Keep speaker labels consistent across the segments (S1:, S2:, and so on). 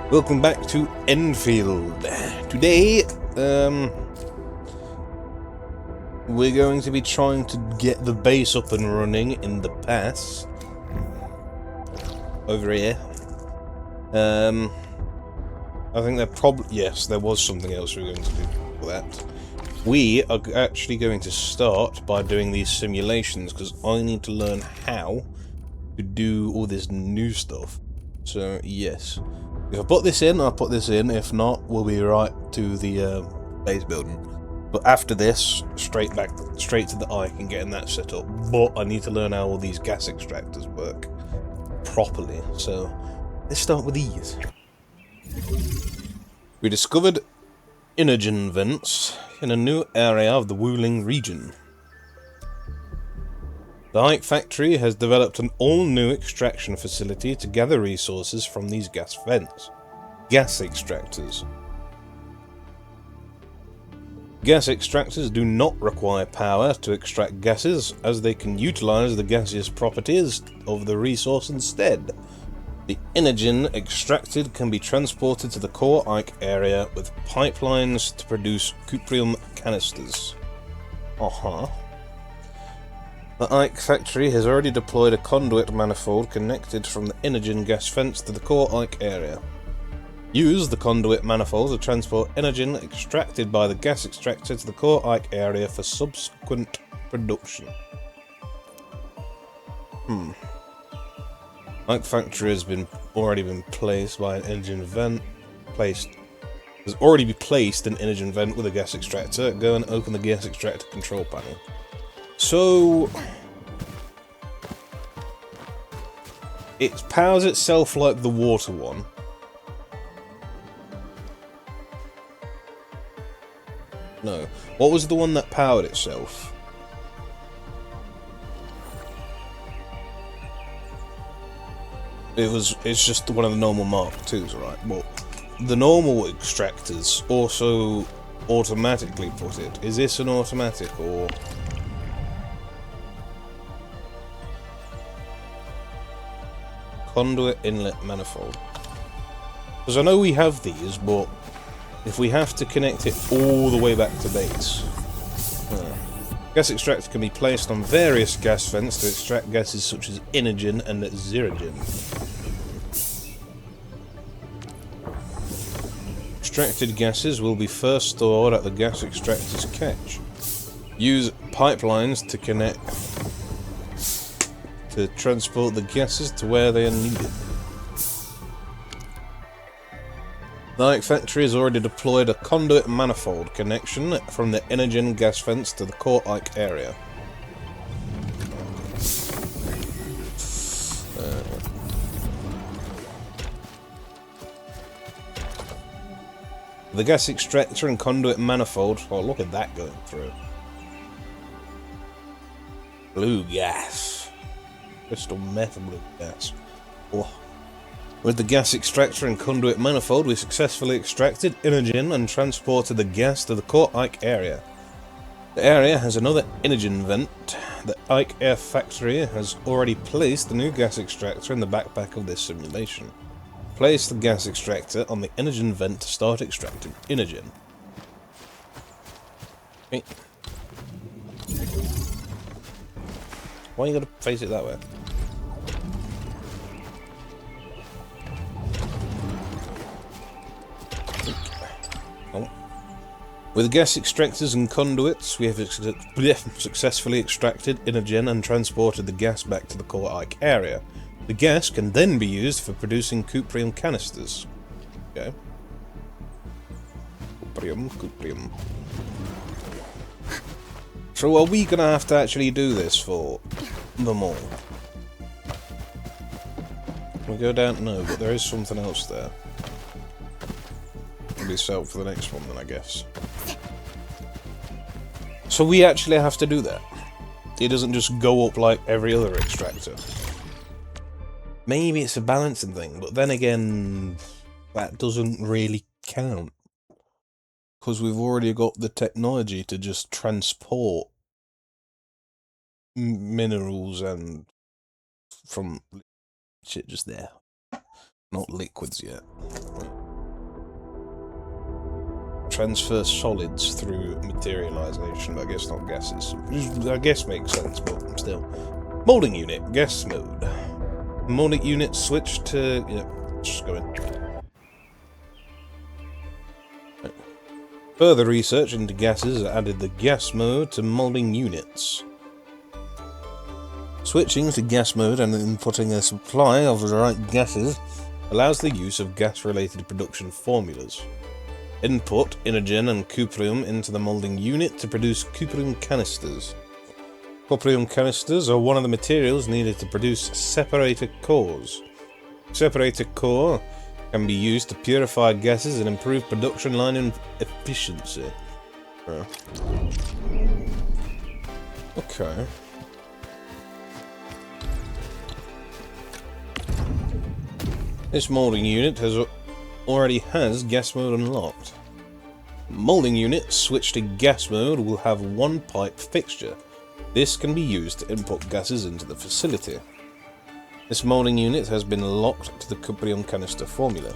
S1: Welcome back to Endfield. Today, we're going to be trying to get the base up and running in the pass. Over here. I think yes, there was something else we were going to do for that. We are actually going to start by doing these simulations, because I need to learn how to do all this new stuff. So, yes. If I put this in, I'll put this in. If not, we'll be right to the base building. But after this, straight to the AIC and getting that set up. But I need to learn how all these gas extractors work properly. So, let's start with these. We discovered energen vents in a new area of the Wuling region. The AIC factory has developed an all-new extraction facility to gather resources from these gas vents. Gas extractors. Gas extractors do not require power to extract gases, as they can utilize the gaseous properties of the resource instead. The energen extracted can be transported to the core AIC area with pipelines to produce cuprium canisters. The AIC factory has already deployed a conduit manifold connected from the energen gas vents to the core AIC area. Use the conduit manifold to transport energen extracted by the gas extractor to the core AIC area for subsequent production. AIC factory has already been placed by an energen vent. Has already been placed an energen vent with a gas extractor. Go and open the gas extractor control panel. So it powers itself like the water one. No. What was the one that powered itself? It's just one of the normal Mark IIs, right? Well, the normal extractors also automatically put it. Is this an automatic or... Conduit inlet manifold. Because I know we have these, but if we have to connect it all the way back to base. Gas extractor can be placed on various gas vents to extract gases such as energen and xerogen. Extracted gases will be first stored at the gas extractor's catch. Use pipelines to connect to transport the gases to where they are needed. The AIC factory has already deployed a conduit manifold connection from the energen gas vents to the core AIC area. The gas extractor and conduit manifold... Oh, look at that going through. Blue gas. Crystal meth blue gas. Oh. With the gas extractor and conduit manifold, we successfully extracted energen and transported the gas to the core AIC area. The area has another energen vent. The AIC Air Factory has already placed the new gas extractor in the backpack of this simulation. Place the gas extractor on the energen vent to start extracting energen. Okay. Why you gotta face it that way? With gas extractors and conduits, we have successfully extracted energen and transported the gas back to the core AIC area. The gas can then be used for producing cuprium canisters. Okay. Cuprium. So are we going to have to actually do this for them all? Can we go down? No, but there is something else there. It'll be set up for the next one then, I guess. So we actually have to do that. It doesn't just go up like every other extractor. Maybe it's a balancing thing, but then again, that doesn't really count. Because we've already got the technology to just transport minerals and from shit just there. Not liquids yet. transfer solids through materialization, but I guess not gases. Which I guess makes sense, but still. Molding unit, gas mode. Molding unit switch to... yeah, let's just go in. Further research into gases added the gas mode to molding units. Switching to gas mode and inputting a supply of the right gases allows the use of gas-related production formulas. Input inogen and cuprium into the molding unit to produce cuprium canisters. Cuprium canisters are one of the materials needed to produce separator cores. Separator core can be used to purify gases and improve production line efficiency. Okay. This molding unit already has gas mode unlocked. Molding unit switched to gas mode will have one pipe fixture. This can be used to input gases into the facility. This molding unit has been locked to the cuprium canister formula.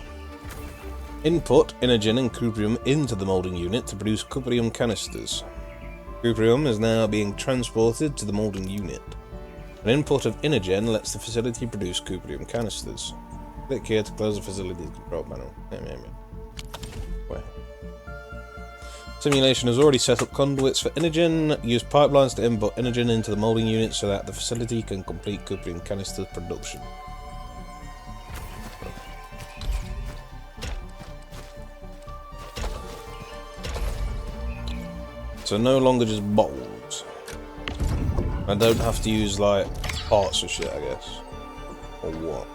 S1: Input inogen and cuprium into the molding unit to produce cuprium canisters. Cuprium is now being transported to the molding unit. An input of inogen lets the facility produce cuprium canisters. Click here to close the facility's control panel. Where? Simulation has already set up conduits for inogen. Use pipelines to input inogen into the molding unit so that the facility can complete cuprium canister production. So no longer just bottles. I don't have to use like parts or shit, I guess. Or what?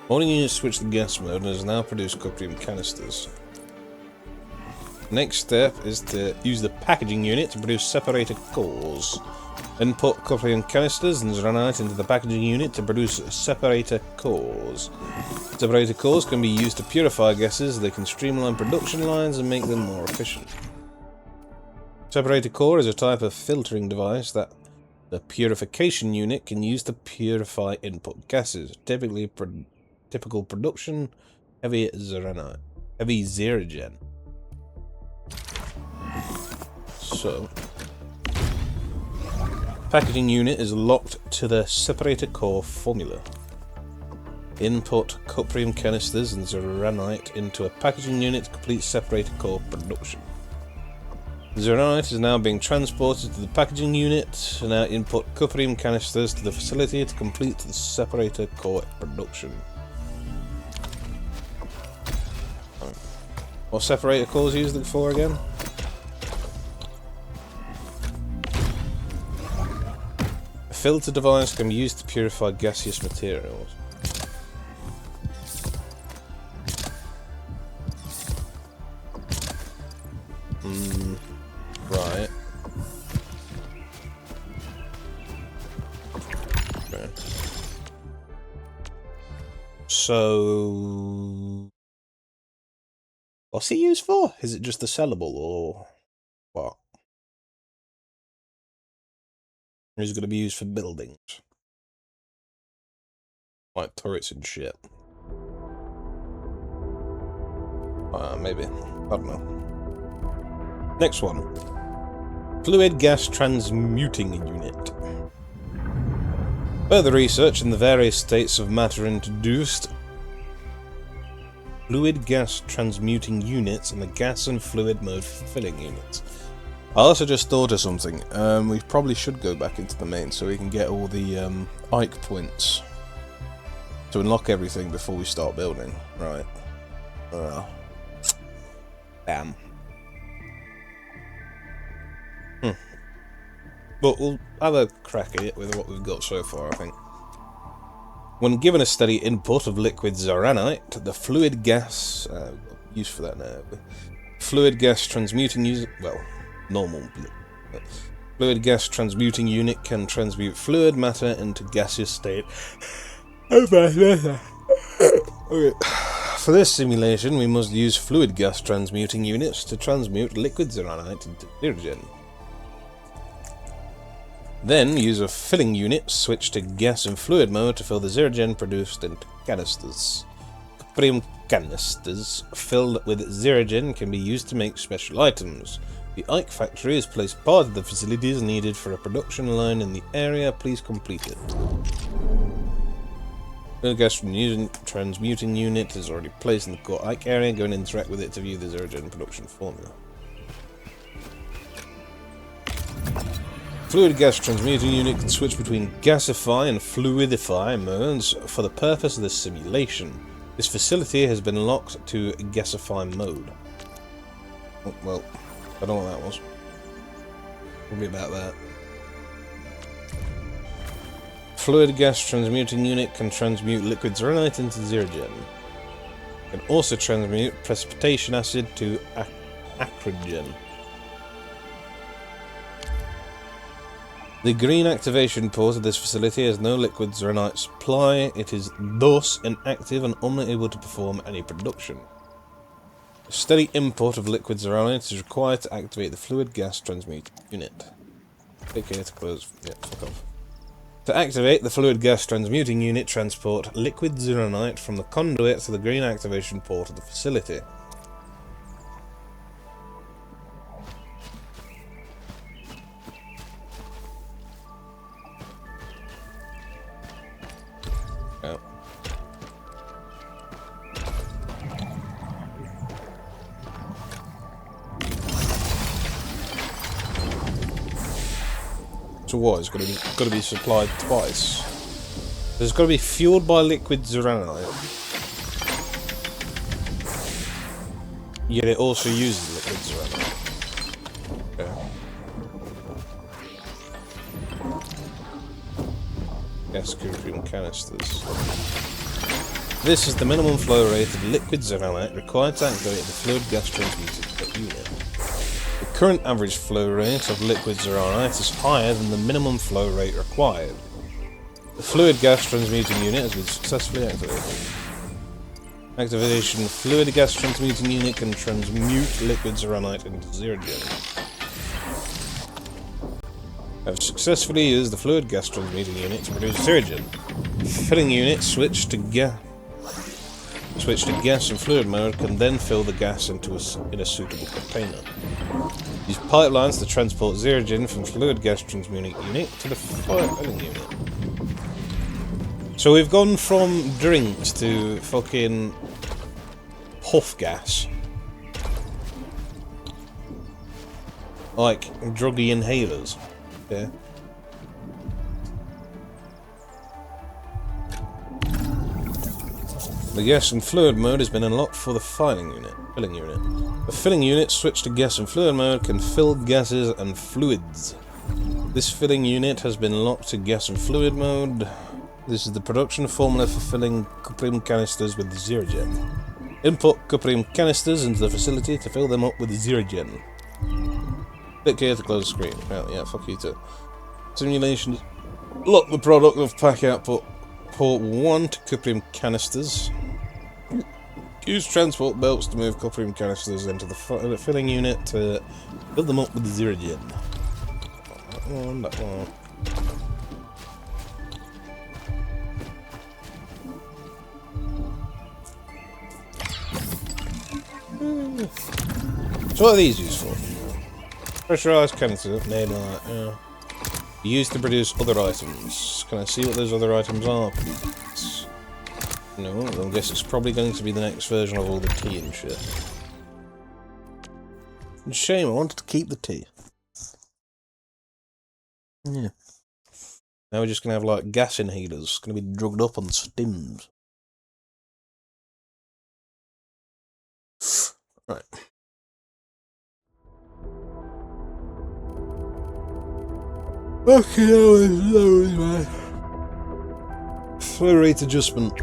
S1: Molding unit switched to gas mode and has now produced cuprium canisters. Next step is to use the packaging unit to produce separator cores. Input cuprium canisters and zeranite into the packaging unit to produce separator cores. Separator cores can be used to purify gases. They can streamline production lines and make them more efficient. Separator core is a type of filtering device that the purification unit can use to purify input gases. Typical production, heavy zeragen. So, packaging unit is locked to the separator core formula. Input cuprium canisters and zeranite into a packaging unit to complete separator core production. Zeranite is now being transported to the packaging unit. Now input cuprium canisters to the facility to complete the separator core production. What separator cores used for again? A filter device can be used to purify gaseous materials. Right. Okay. So, what's it used for? Is it just the sellable or what? Or is it going to be used for buildings? Like turrets and shit. Maybe. I don't know. Next one. Fluid gas transmuting unit. Further research in the various states of matter introduced fluid gas transmuting units and the gas and fluid mode filling units. I also just thought of something. We probably should go back into the main so we can get all the AIC points to unlock everything before we start building. Right. Damn. But we'll have a crack at it with what we've got so far, I think. When given a steady input of liquid zeranite, the fluid gas... use for that now. Fluid gas transmuting unit... Well, normal. Fluid gas transmuting unit can transmute fluid matter into gaseous state. Okay. For this simulation, we must use fluid gas transmuting units to transmute liquid zeranite into hydrogen. Then use a filling unit, switch to gas and fluid mode to fill the zeragen produced into canisters. Cuprium canisters filled with Zeragen can be used to make special items. The AIC factory has placed part of the facilities needed for a production line in the area. Please complete it. The gas transmuting unit is already placed in the core AIC area. Go and interact with it to view the Zeragen production formula. Fluid gas transmuting unit can switch between gasify and fluidify modes for the purpose of this simulation. This facility has been locked to gasify mode. Oh, well, I don't know what that was. Probably about that. Fluid gas transmuting unit can transmute liquid Arknights into Zeragen. Can also transmute precipitation acid to Arknights. The green activation port of this facility has no liquid Arknight supply. It is thus inactive and unable to perform any production. A steady import of liquid Arknight is required to activate the fluid gas transmute unit. Take care to close. Yeah, fuck off. To activate the fluid gas transmuting unit, transport liquid Arknight from the conduit to the green activation port of the facility. Oh. So what? It's got to be supplied twice. It's got to be fueled by liquid Arknight. Yet it also uses liquid Arknight. Okay. Gas cuprium canisters. This is the minimum flow rate of liquid Arknight required to activate the fluid gas transmuted unit. The current average flow rate of liquid Arknight is higher than the minimum flow rate required. The fluid gas transmuting unit has been successfully activated. Activation: fluid gas transmuting unit can transmute liquid Arknight into Zeragen. I've successfully used the fluid gas transmuting unit to produce Zeragen. Filling unit switch to gas and fluid mode can then fill the gas in a suitable container. Use pipelines to transport Zeragen from fluid gas transmuting unit to the filling unit. So we've gone from drinks to fucking puff gas. Like druggy inhalers. Yeah. The gas and fluid mode has been unlocked for the filling unit. The filling unit switched to gas and fluid mode can fill gases and fluids. This filling unit has been locked to gas and fluid mode. This is the production formula for filling cuprium canisters with Zeragen. Input cuprium canisters into the facility to fill them up with Zeragen. Click here to close the screen. Well, yeah, fuck you too. Simulations. Lock the product of pack output port 1 to cuprium canisters. Use transport belts to move cuprium canisters into the filling unit to fill them up with Zeragen. That one, that one. So what are these used for? Pressurized canisters made like used to produce other items. Can I see what those other items are, please? No, I guess it's probably going to be the next version of all the tea and shit. Shame, I wanted to keep the tea. Yeah. Now we're just gonna have like gas inhalers, gonna be drugged up on stims. Right. Okay, that was flow rate adjustment.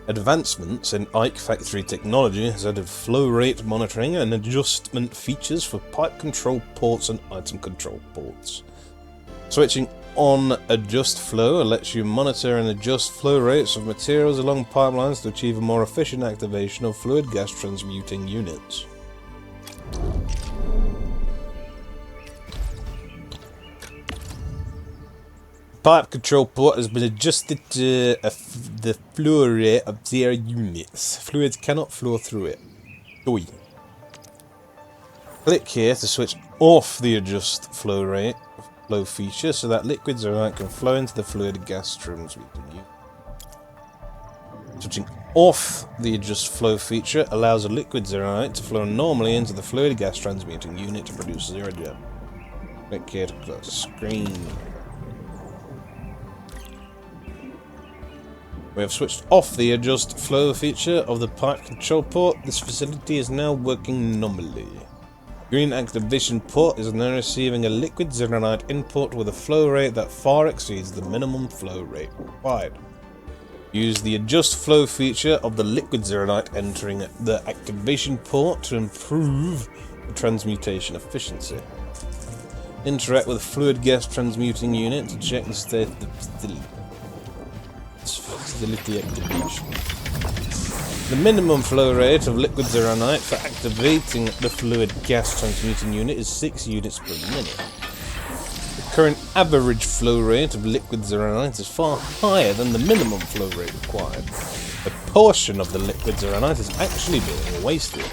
S1: Advancements in AIC factory technology has added flow rate monitoring and adjustment features for pipe control ports and item control ports. Switching on adjust flow lets you monitor and adjust flow rates of materials along pipelines to achieve a more efficient activation of fluid gas transmuting units. pipe control port has been adjusted to the flow rate of their units. Fluids cannot flow through it. Oi. Click here to switch off the adjust flow rate flow feature so that liquids can flow into the fluid gas transmuting unit. Switching off the adjust flow feature allows a liquid zeronite to flow normally into the fluid gas transmuting unit to produce zero gem. Click here to close the screen. We have switched off the adjust flow feature of the pipe control port. This facility is now working normally. Green activation port is now receiving a liquid zeronite input with a flow rate that far exceeds the minimum flow rate required. Use the adjust flow feature of the liquid zeronite entering the activation port to improve the transmutation efficiency. Interact with the fluid gas transmuting unit to check the state of the facility activation. The minimum flow rate of liquid zeronite for activating the fluid gas transmuting unit is 6 units per minute. The current average flow rate of liquid zeronite is far higher than the minimum flow rate required. A portion of the liquid zeronite is actually being wasted.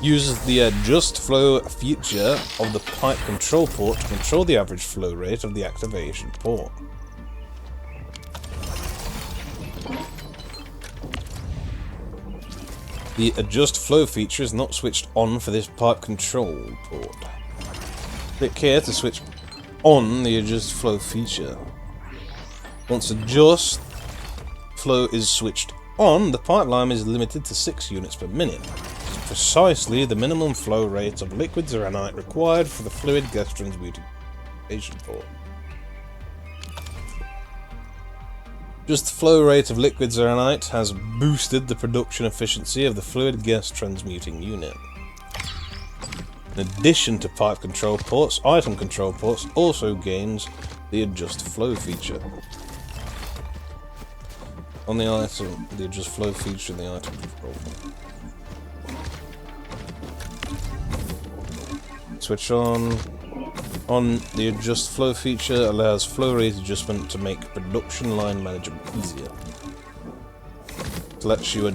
S1: Use the adjust flow feature of the pipe control port to control the average flow rate of the activation port. The adjust flow feature is not switched on for this pipe control port. Click here to switch on the adjust flow feature. Once adjust flow is switched on, the pipeline is limited to 6 units per minute. It's precisely the minimum flow rate of liquid zeronite required for the fluid gas transmuting port. Just the flow rate of liquid zeronite has boosted the production efficiency of the fluid gas transmuting unit. In addition to pipe control ports, item control ports also gains the adjust flow feature. On the item, the adjust flow feature in the item control port. Switch on. The adjust flow feature allows flow rate adjustment to make production line management easier. It lets you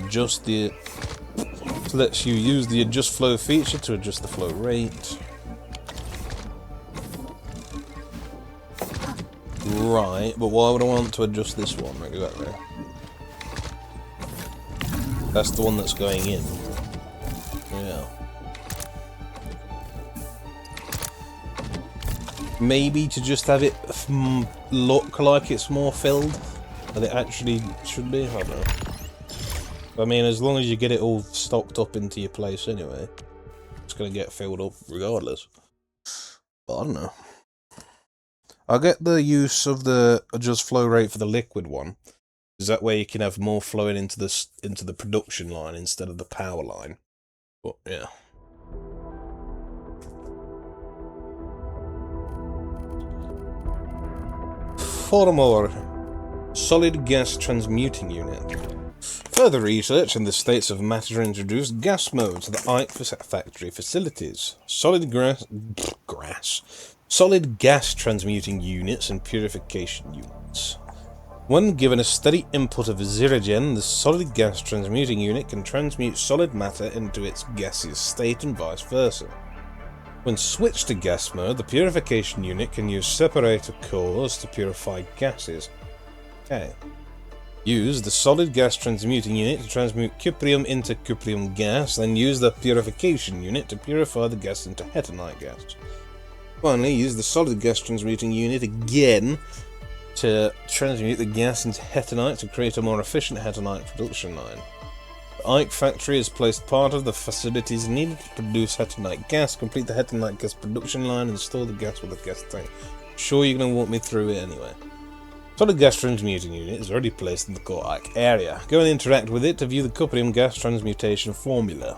S1: use the adjust flow feature to adjust the flow rate. Right, but why would I want to adjust this one? Exactly. That's the one that's going in. Yeah. Maybe to just have it look like it's more filled than it actually should be. I don't know. I mean, as long as you get it all stocked up into your place anyway, it's going to get filled up regardless. But I don't know. I get the use of the adjust flow rate for the liquid one, because that way you can have more flowing into the production line instead of the power line. But yeah. Furthermore, solid gas transmuting unit. Further research in the states of matter introduced gas mode to the AIC factory facilities. Solid gas transmuting units and purification units. When given a steady input of 0 gen, the solid gas transmuting unit can transmute solid matter into its gaseous state and vice versa. When switched to gas mode, the purification unit can use separator cores to purify gases. Okay. Use the solid gas transmuting unit to transmute cuprium into cuprium gas, then use the purification unit to purify the gas into hetonite gas. Finally, use the solid gas transmuting unit again to transmute the gas into hetonite to create a more efficient hetonite production line. The AIC factory has placed part of the facilities needed to produce hetonite gas, complete the hetonite gas production line, and store the gas with a gas tank. I'm sure you're going to walk me through it anyway. Solid gas transmuting unit is already placed in the core AIC area. Go and interact with it to view the cuprium gas transmutation formula.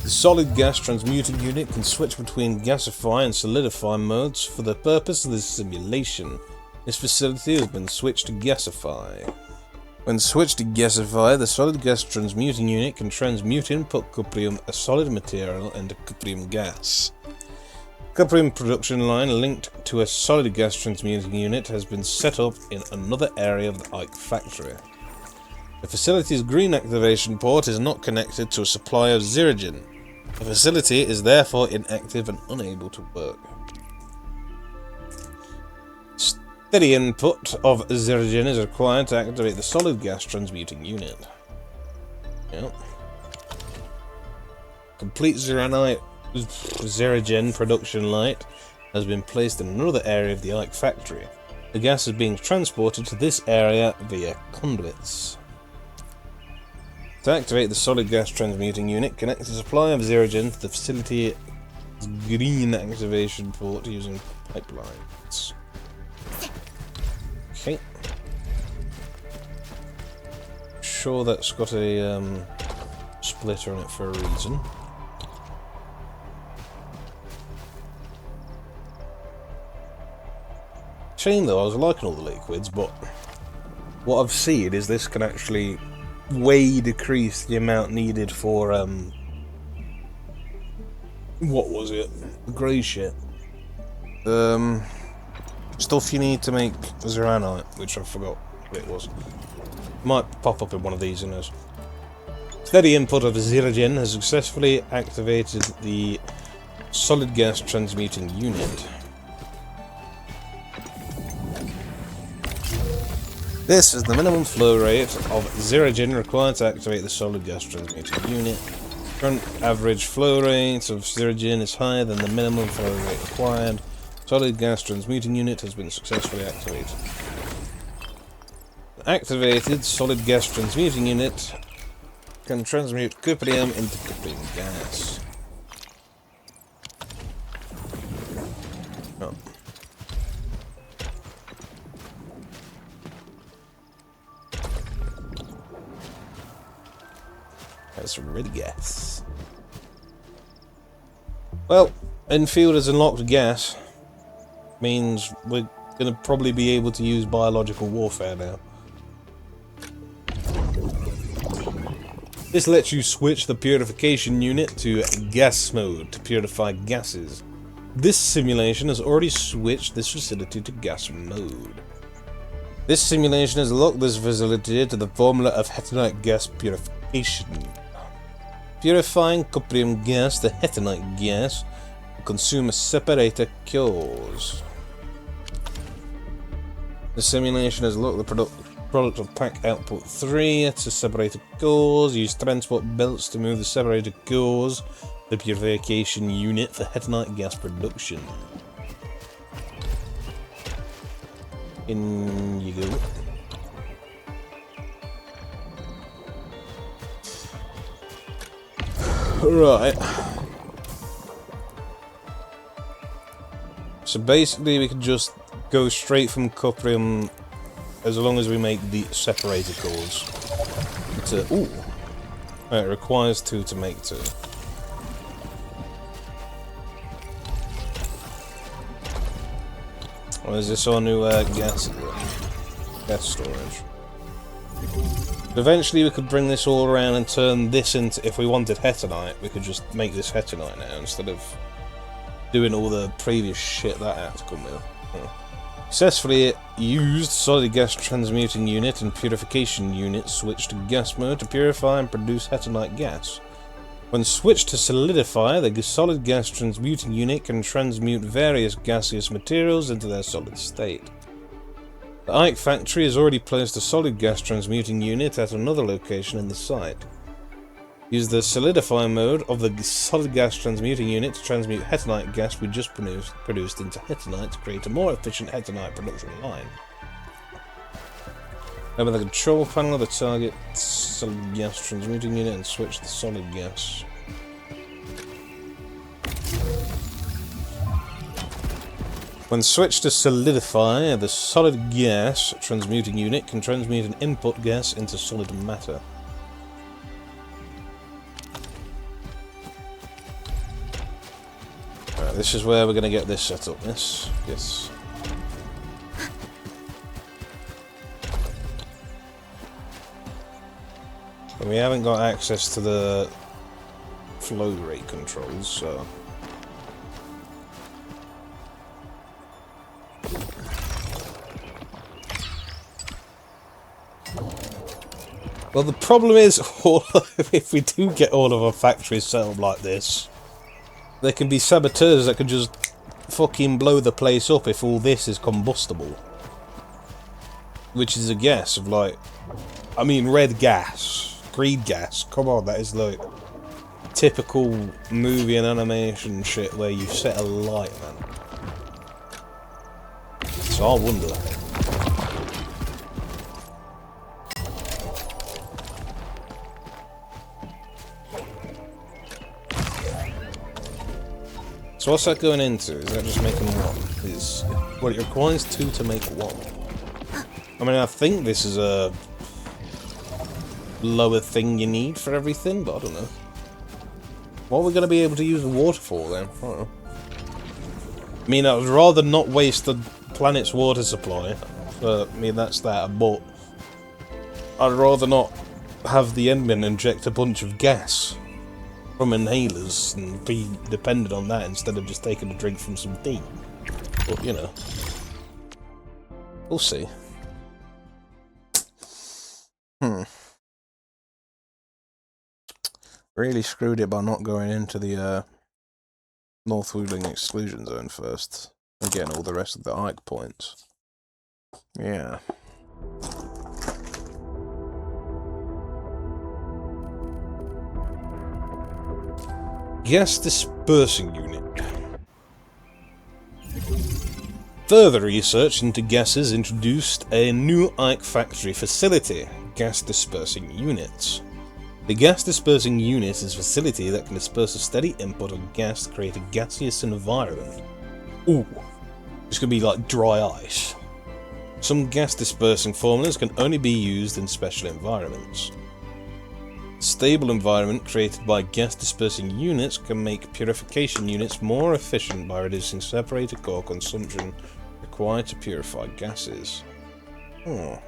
S1: The solid gas transmuting unit can switch between gasify and solidify modes for the purpose of this simulation. This facility has been switched to gasify. When switched to gasify, the solid gas transmuting unit can transmute input cuprium, a solid material, into cuprium gas. Cuprium production line linked to a solid gas transmuting unit has been set up in another area of the AIC factory. The facility's green activation port is not connected to a supply of Zirigen. The facility is therefore inactive and unable to work. Steady input of Zirigen is required to activate the solid gas transmuting unit. Yep. Complete Zirigen production light has been placed in another area of the AIC factory. The gas is being transported to this area via conduits. To activate the solid gas transmuting unit, connect the supply of Zirigen to the facility's green activation port using pipelines. Okay. Sure, that's got a splitter on it for a reason. Shame though, I was liking all the liquids, but what I've seen is this can actually way decrease the amount needed for what was it? The grey shit. Stuff you need to make Zeranite, which I forgot what it was. Might pop up in one of these, who knows. Steady input of Zirigen has successfully activated the solid gas transmuting unit. This is the minimum flow rate of Zirigen required to activate the solid gas transmuting unit. Current average flow rate of Zirigen is higher than the minimum flow rate required. Solid gas transmuting unit has been successfully activated. The activated solid gas transmuting unit can transmute cuprium into cuprium gas. Oh. That's red gas. Well, Endfield has unlocked gas. Means we're going to probably be able to use biological warfare now. This lets you switch the purification unit to gas mode to purify gases. This simulation has already switched this facility to gas mode. This simulation has locked this facility to the formula of hetonite gas purification. Purifying cuprium gas to hetonite gas will consume a separator cores. The simulation has locked the product of pack output 3 to separator cores. Use transport belts to move the separator cores to the purification unit for hetonite gas production. In you go. Right. So basically we can just go straight from cuprium as long as we make the separator cores. Ooh. Right, it requires 2 to make 2. Or is this our new gas storage? But eventually we could bring this all around and turn this into, if we wanted hetonite, we could just make this hetonite now instead of doing all the previous shit that had to come with. Successfully used solid gas transmuting unit and purification unit switched to gas mode to purify and produce hetonite gas. When switched to solidify, the solid gas transmuting unit can transmute various gaseous materials into their solid state. The AIC factory has already placed a solid gas transmuting unit at another location in the site. Use the solidify mode of the solid gas transmuting unit to transmute hetonite gas we just produced into hetonite to create a more efficient hetonite production line. Open the control panel of the target solid gas transmuting unit and switch to solid gas. When switched to solidify, the solid gas transmuting unit can transmute an input gas into solid matter. Right, this is where we're going to get this set up. Yes. And we haven't got access to the flow rate controls, so Well, the problem is, if we do get all of our factories set up like this, there can be saboteurs that can just fucking blow the place up if all this is combustible. Which is a gas of like... I mean, red gas. Green gas. Come on, that is like... typical movie and animation shit where you set a light, man. So I wonder... So what's that going into? Is that just making one? Well, it requires 2 to make 1. I mean, I think this is a lower thing you need for everything, but I don't know. What are we going to be able to use the water for then? I don't know. I mean, I would rather not waste the planet's water supply. I mean, that's that, but I'd rather not have the Endmen inject a bunch of gas from inhalers and be dependent on that instead of just taking a drink from some tea. But, you know. We'll see. Really screwed it by not going into the North Wooling exclusion zone first. And getting all the rest of the AIC points. Yeah. Gas dispersing unit. Further research into gases introduced a new AIC factory facility, gas dispersing units. The gas dispersing unit is a facility that can disperse a steady input of gas to create a gaseous environment. Ooh, this could be like dry ice. Some gas dispersing formulas can only be used in special environments. Stable environment created by gas dispersing units can make purification units more efficient by reducing separated core consumption required to purify gases. Oh.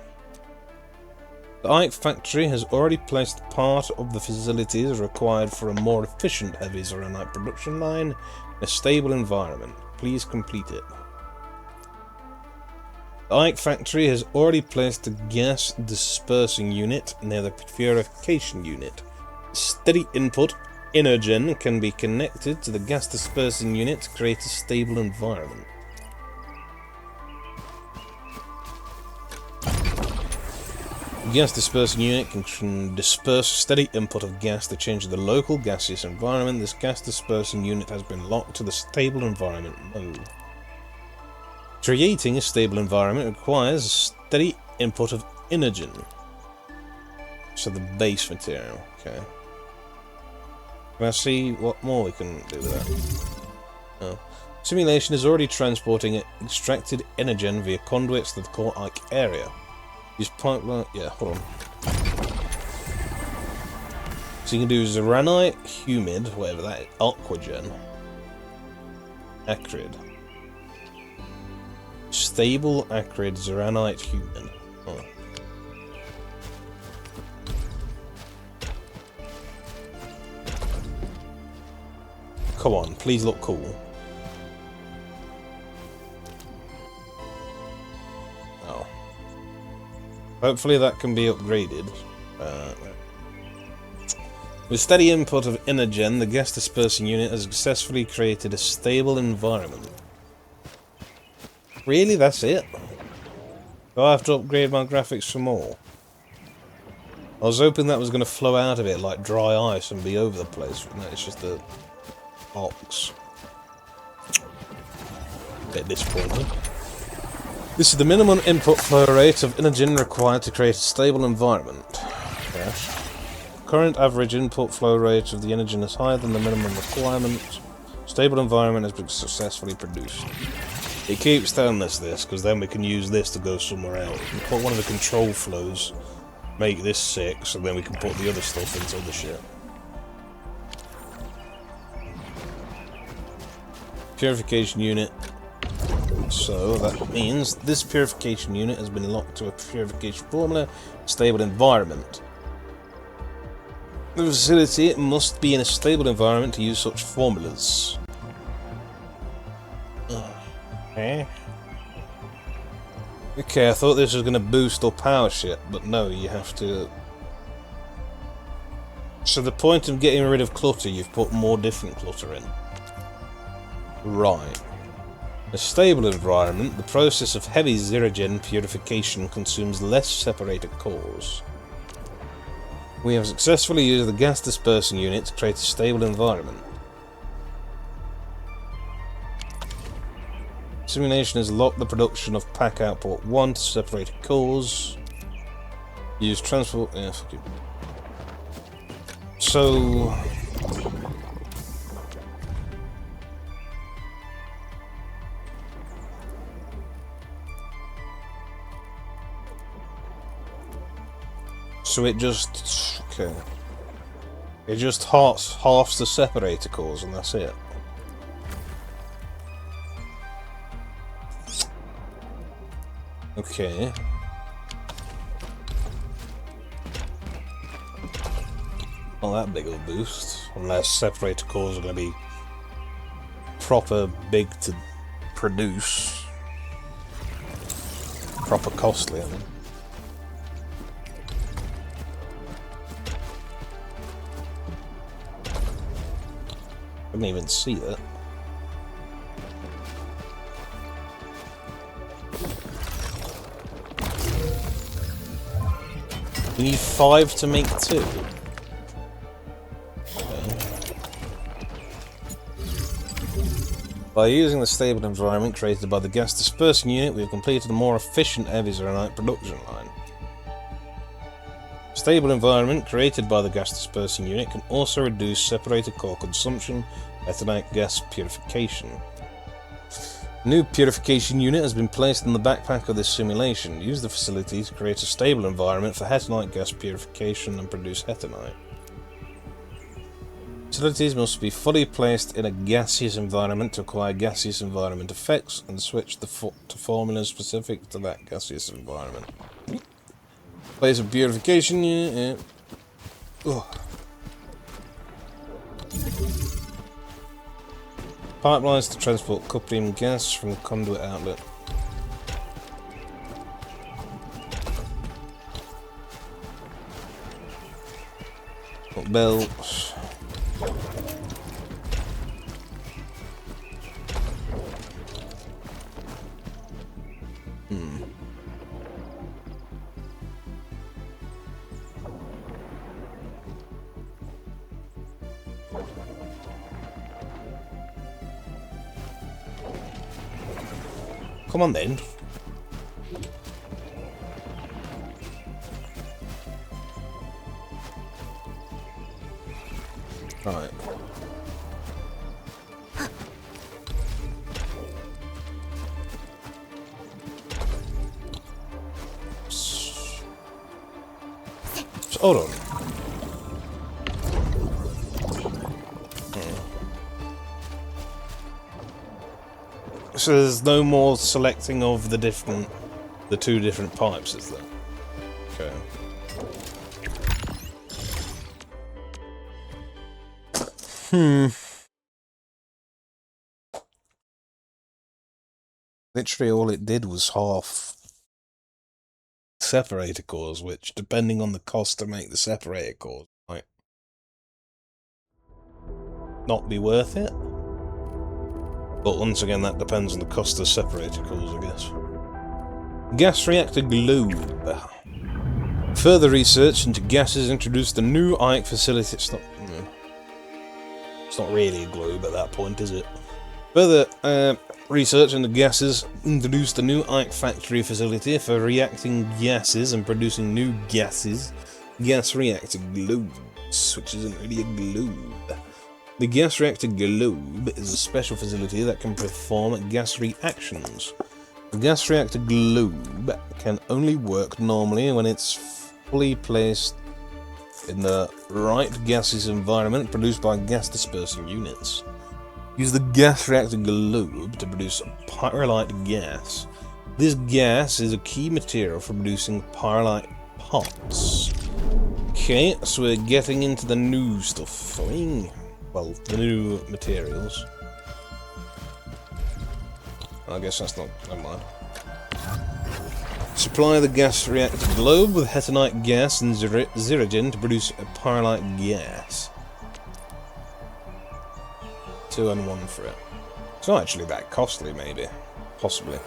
S1: The AIC factory has already placed part of the facilities required for a more efficient heavy zeronite production line in a stable environment. Please complete it. The AIC factory has already placed a gas dispersing unit near the purification unit. Steady input Energen can be connected to the gas dispersing unit to create a stable environment. The gas dispersing unit can disperse a steady input of gas to change the local gaseous environment. This gas dispersing unit has been locked to the stable environment mode. Creating a stable environment requires a steady input of Energen. So the base material, okay. Can I see what more we can do with that? Oh. Simulation is already transporting extracted Energen via conduits to the core AIC area. Use pipeline. Yeah, hold on. So you can do Zeranite, Humid, whatever that is, Aquagen, Acrid. Stable, Acrid, Zeranite, Humid. Oh. Come on, please look cool. Oh. Hopefully that can be upgraded. With steady input of Energen, the gas dispersing unit has successfully created a stable environment. Really? That's it? Do I have to upgrade my graphics for more? I was hoping that was going to flow out of it like dry ice and be over the place, but no, it's just a box. Bit disappointing. This is the minimum input flow rate of Energen required to create a stable environment. Yes. Current average input flow rate of the Energen is higher than the minimum requirement. Stable environment has been successfully produced. It keeps telling us this, because then we can use this to go somewhere else. We put one of the control flows, make this 6, and then we can put the other stuff into other shit. Purification unit. So that means this purification unit has been locked to a purification formula, stable environment. The facility must be in a stable environment to use such formulas. Okay. Okay, I thought this was going to boost or power shit, but no, you have to So the point of getting rid of clutter, you've put more different clutter in. Right. A stable environment, the process of heavy zeragen purification consumes less separated cores. We have successfully used the gas dispersing unit to create a stable environment. Simulation has locked the production of pack output 1 to separated cores. Use transport... Yeah, fuck you. So... So it just... Okay. It just halves the separator cores and that's it. Okay. Not that big of a boost, unless separator cores are going to be proper big to produce. Proper costly, I mean. I didn't even see that. We need 5 to make 2. Okay. By using the stable environment created by the gas dispersing unit, we have completed a more efficient heavy zeronite production line. Stable environment created by the gas dispersing unit can also reduce separated core consumption, ethanite gas purification. New purification unit has been placed in the backpack of this simulation. Use the facility to create a stable environment for hetanite gas purification and produce hetanite. Facilities must be fully placed in a gaseous environment to acquire gaseous environment effects and switch to formulas specific to that gaseous environment. Place a purification unit. Yeah. Pipelines to transport coupling gas from conduit outlet. Belts. Come on then. Right. So, hold on. So there's no more selecting of the two different pipes, is there? Okay. Literally all it did was half separator cores, which, depending on the cost to make the separator cores, might not be worth it. But once again, that depends on the cost of separator cores, I guess. Gas reactor globe. Further research into gases introduced the new AIC facility. It's not really a globe at that point, is it? Further research into gases introduced the new AIC factory facility for reacting gases and producing new gases. Gas reactor globes, which isn't really a globe. The gas reactor globe is a special facility that can perform gas reactions. The gas reactor globe can only work normally when it's fully placed in the right gaseous environment produced by gas dispersing units. Use the gas reactor globe to produce pyrrolite gas. This gas is a key material for producing pyrrolite parts. Okay, so we're getting into the new stuff. Well, the new materials. I guess that's not... never mind. Supply the gas reactor globe with hetonite gas and zirigen to produce a pyrite gas. 2 and 1 for it. It's not actually that costly, maybe. Possibly.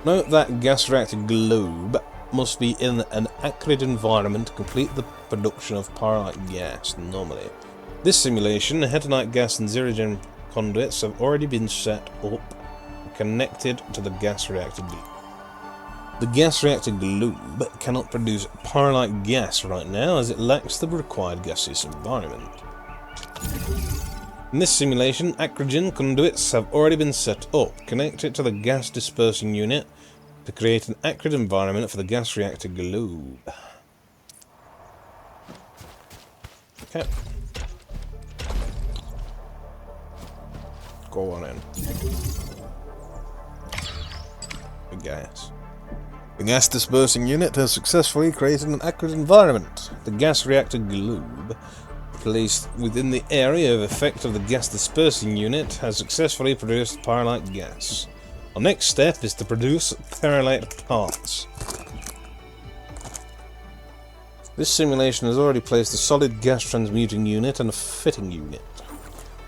S1: Note that gas reactor globe must be in an acrid environment to complete the production of pyrite gas normally. This simulation, hetonite gas and zirigen conduits have already been set up and connected to the gas reactor globe. The gas reactor globe cannot produce pyrite gas right now as it lacks the required gaseous environment. In this simulation, acrid conduits have already been set up. Connect it to the gas dispersing unit to create an acrid environment for the gas reactor globe. Okay. Go on in. The gas. The gas dispersing unit has successfully created an acrid environment. The gas reactor globe, placed within the area of effect of the gas dispersing unit, has successfully produced pyrite gas. Our next step is to produce pyrite parts. This simulation has already placed a solid gas transmuting unit and a fitting unit.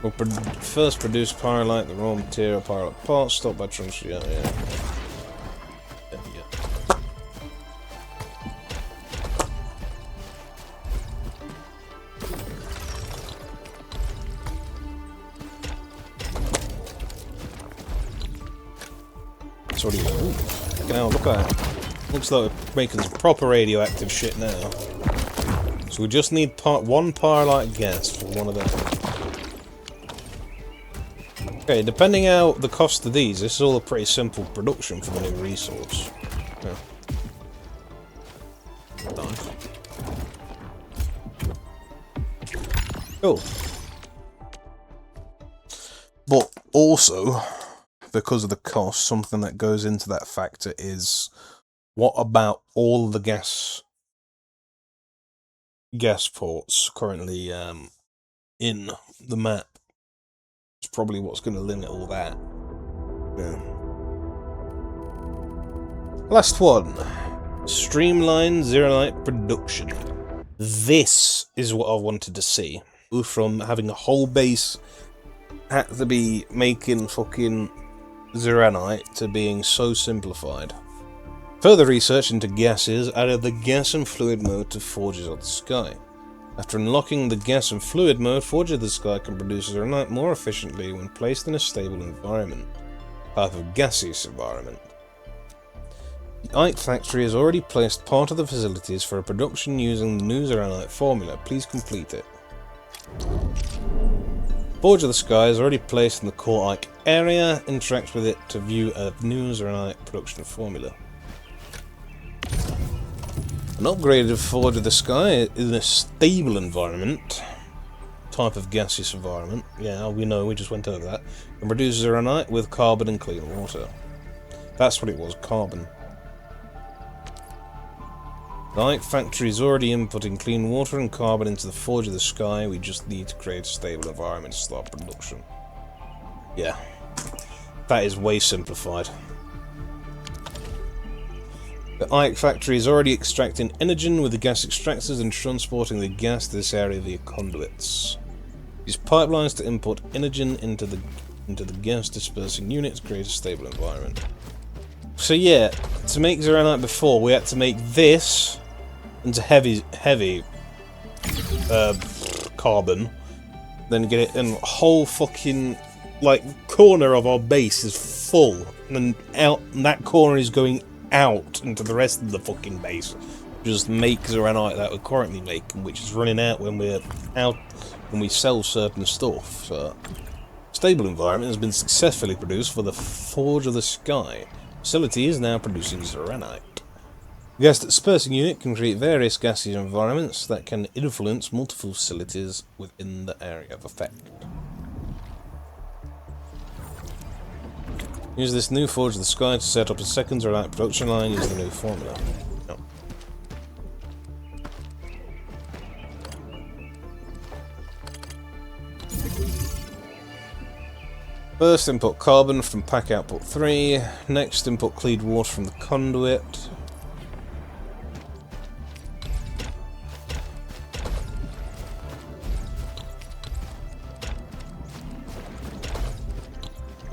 S1: We'll first produce pyrite, the raw material pyrite parts, stopped by transfer. Yeah. Now look at it. Looks like we're making some proper radioactive shit now. So we just need one pyrite gas for one of them. Okay, depending on the cost of these, this is all a pretty simple production for the new resource. Yeah. Nice. Cool. But also, because of the cost, something that goes into that factor is, what about all the gas ports currently in the map? It's probably what's going to limit all that. Yeah. Last one. Streamline zeronite production. This is what I wanted to see. From having a whole base had to be making fucking zeronite to being so simplified. Further research into gases added the gas and fluid mode to Forges of the Sky. After unlocking the gas and fluid mode, Forges of the Sky can produce zeronite more efficiently when placed in a stable environment, type of gaseous environment. The AIC factory has already placed part of the facilities for a production using the new zeronite formula. Please complete it. Forge of the Sky is already placed in the core AIC area. Interact with it to view a new zeronite production formula. An upgraded Forge of the Sky is in a stable environment, type of gaseous environment. Yeah, we know, we just went over that. And produce zeronite with carbon and clean water. That's what it was, carbon. The AIC factory is already inputting clean water and carbon into the Forge of the Sky. We just need to create a stable environment to start production. Yeah. That is way simplified. The AIC factory is already extracting energen with the gas extractors and transporting the gas to this area via conduits. Use pipelines to import energen into the gas dispersing unit to create a stable environment. So yeah, to make zeronite before, we had to make this into heavy carbon, then get it in a whole fucking corner of our base is full, and that corner is going out into the rest of the fucking base. Just make zeronite that we're currently making, which is running out when we're out when we sell certain stuff. So, stable environment has been successfully produced for the Forge of the Sky. Facility is now producing zeronite. The gas dispersing unit can create various gaseous environments that can influence multiple facilities within the area of effect. Use this new Forge of the Sky to set up a second zeronite production line using the new formula. No. First, input carbon from pack output 3. Next, input clean water from the conduit.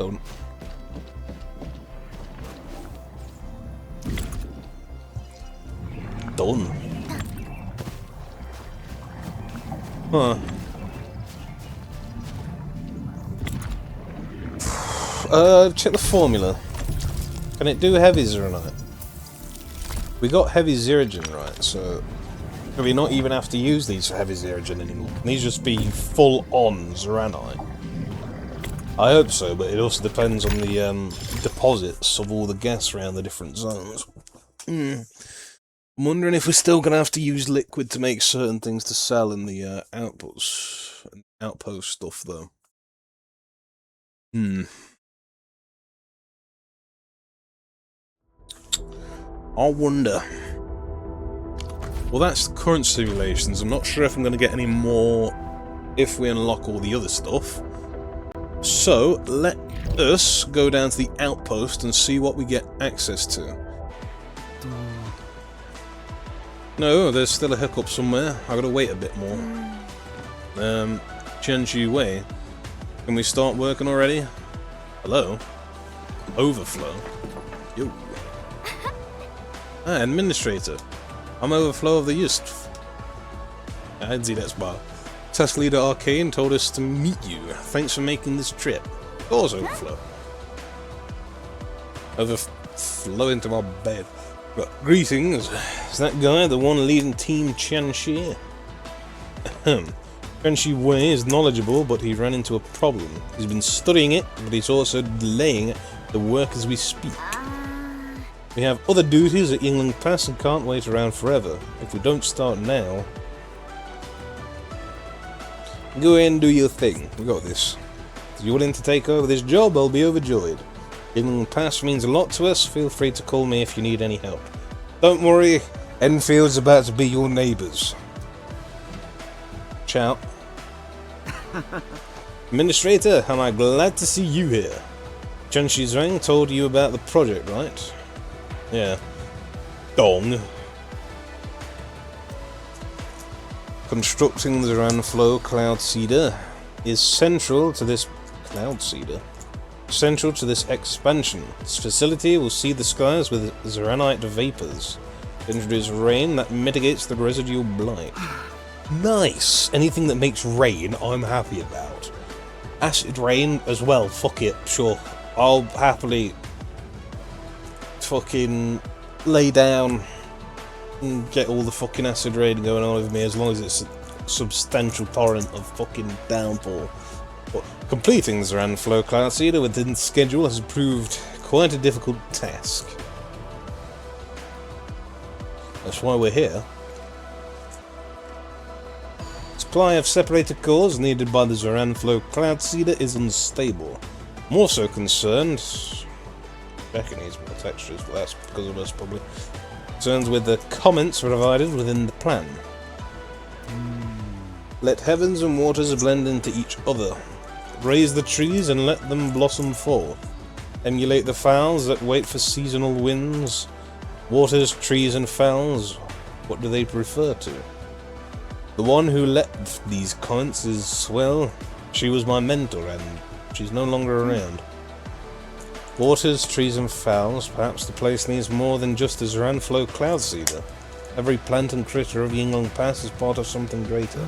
S1: Don't. Done. Huh. Check the formula. Can it do heavy Zeronite? We got heavy Zerogen, right, so do we not even have to use these for heavy Zerogen anymore? Can these just be full-on Zeronite? I hope so, but it also depends on the deposits of all the gas around the different zones. I'm wondering if we're still going to have to use liquid to make certain things to sell in the outpost stuff, though. I wonder. Well, that's the current simulations. I'm not sure if I'm going to get any more if we unlock all the other stuff. So, let us go down to the outpost and see what we get access to. No, there's still a hiccup somewhere. I've got to wait a bit more. Qianxi Wei. Can we start working already? Hello? Overflow? Yo. Ah, Administrator. I'm Overflow of the Yust. I'd see that spot. Task Leader Arcane told us to meet you. Thanks for making this trip. Of course, Overflow. Overflow into my bed. But greetings. Is that guy the one leading Team Qianxi? Qianxi Wei is knowledgeable, but he ran into a problem. He's been studying it, but he's also delaying the work as we speak. We have other duties at Yingling Pass and can't wait around forever. If we don't start now... Go in and do your thing. We got this. If you're willing to take over this job, I'll be overjoyed. Yingling Pass means a lot to us. Feel free to call me if you need any help. Don't worry, Enfield's about to be your neighbours. Ciao. Administrator, am I glad to see you here. Qianxi Zhang told you about the project, right? Yeah. Dong. Constructing the Ranflow Cloudseeder is central to this expansion. This facility will see the skies with Zeronite vapors. Introduce rain that mitigates the residual blight. Nice! Anything that makes rain, I'm happy about. Acid rain as well, fuck it, sure. I'll happily fucking lay down and get all the fucking acid rain going on with me as long as it's a substantial torrent of fucking downpour. But completing the Ranflow Cloudseeder within schedule has proved quite a difficult task. That's why we're here. Supply of separated cores needed by the Ranflow Cloudseeder is unstable. I'm also concerned... Becky needs more textures, but that's because of us probably. Concerns with the comments provided within the plan. Let heavens and waters blend into each other. Raise the trees and let them blossom forth. Emulate the fowls that wait for seasonal winds. Waters, trees and fowls, what do they refer to? The one who let these comments is, well, she was my mentor and she's no longer around. Waters, trees and fowls, perhaps the place needs more than just a Ranflow Cloudseeder. Every plant and critter of Yingling Pass is part of something greater.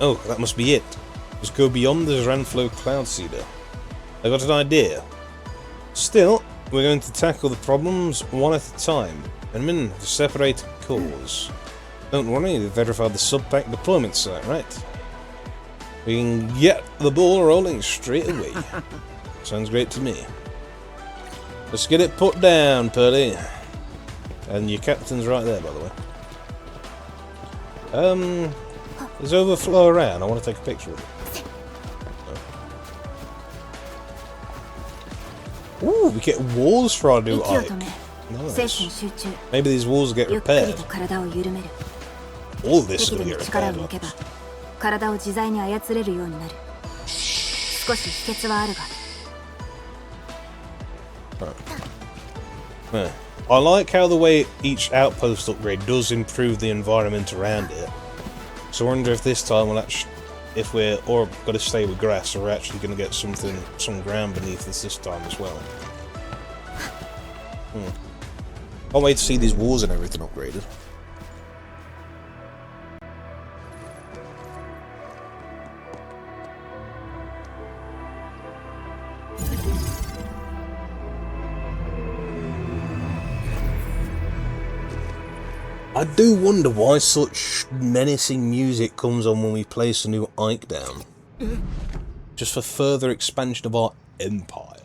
S1: Oh, that must be it. Just go beyond the Ranflow Cloudseeder. I got an idea. Still, we're going to tackle the problems one at a time. And the separated cores. Don't worry, we've verified the sub-pack deployment site, right? We can get the ball rolling straight away. Sounds great to me. Let's get it put down, Purdy. And your captain's right there, by the way. There's Overflow around. I want to take a picture of it. Oh. Ooh, we get walls for our new AIC. Nice. Maybe these walls get repaired. All this will get repaired. Right. I like how the way each outpost upgrade does improve the environment around it. So I wonder if this time we'll actually... if we're or got to stay with grass, or we're actually going to get some ground beneath us this time as well. Can't wait to see these walls and everything upgraded. I do wonder why such menacing music comes on when we place a new AIC down. Just for further expansion of our empire.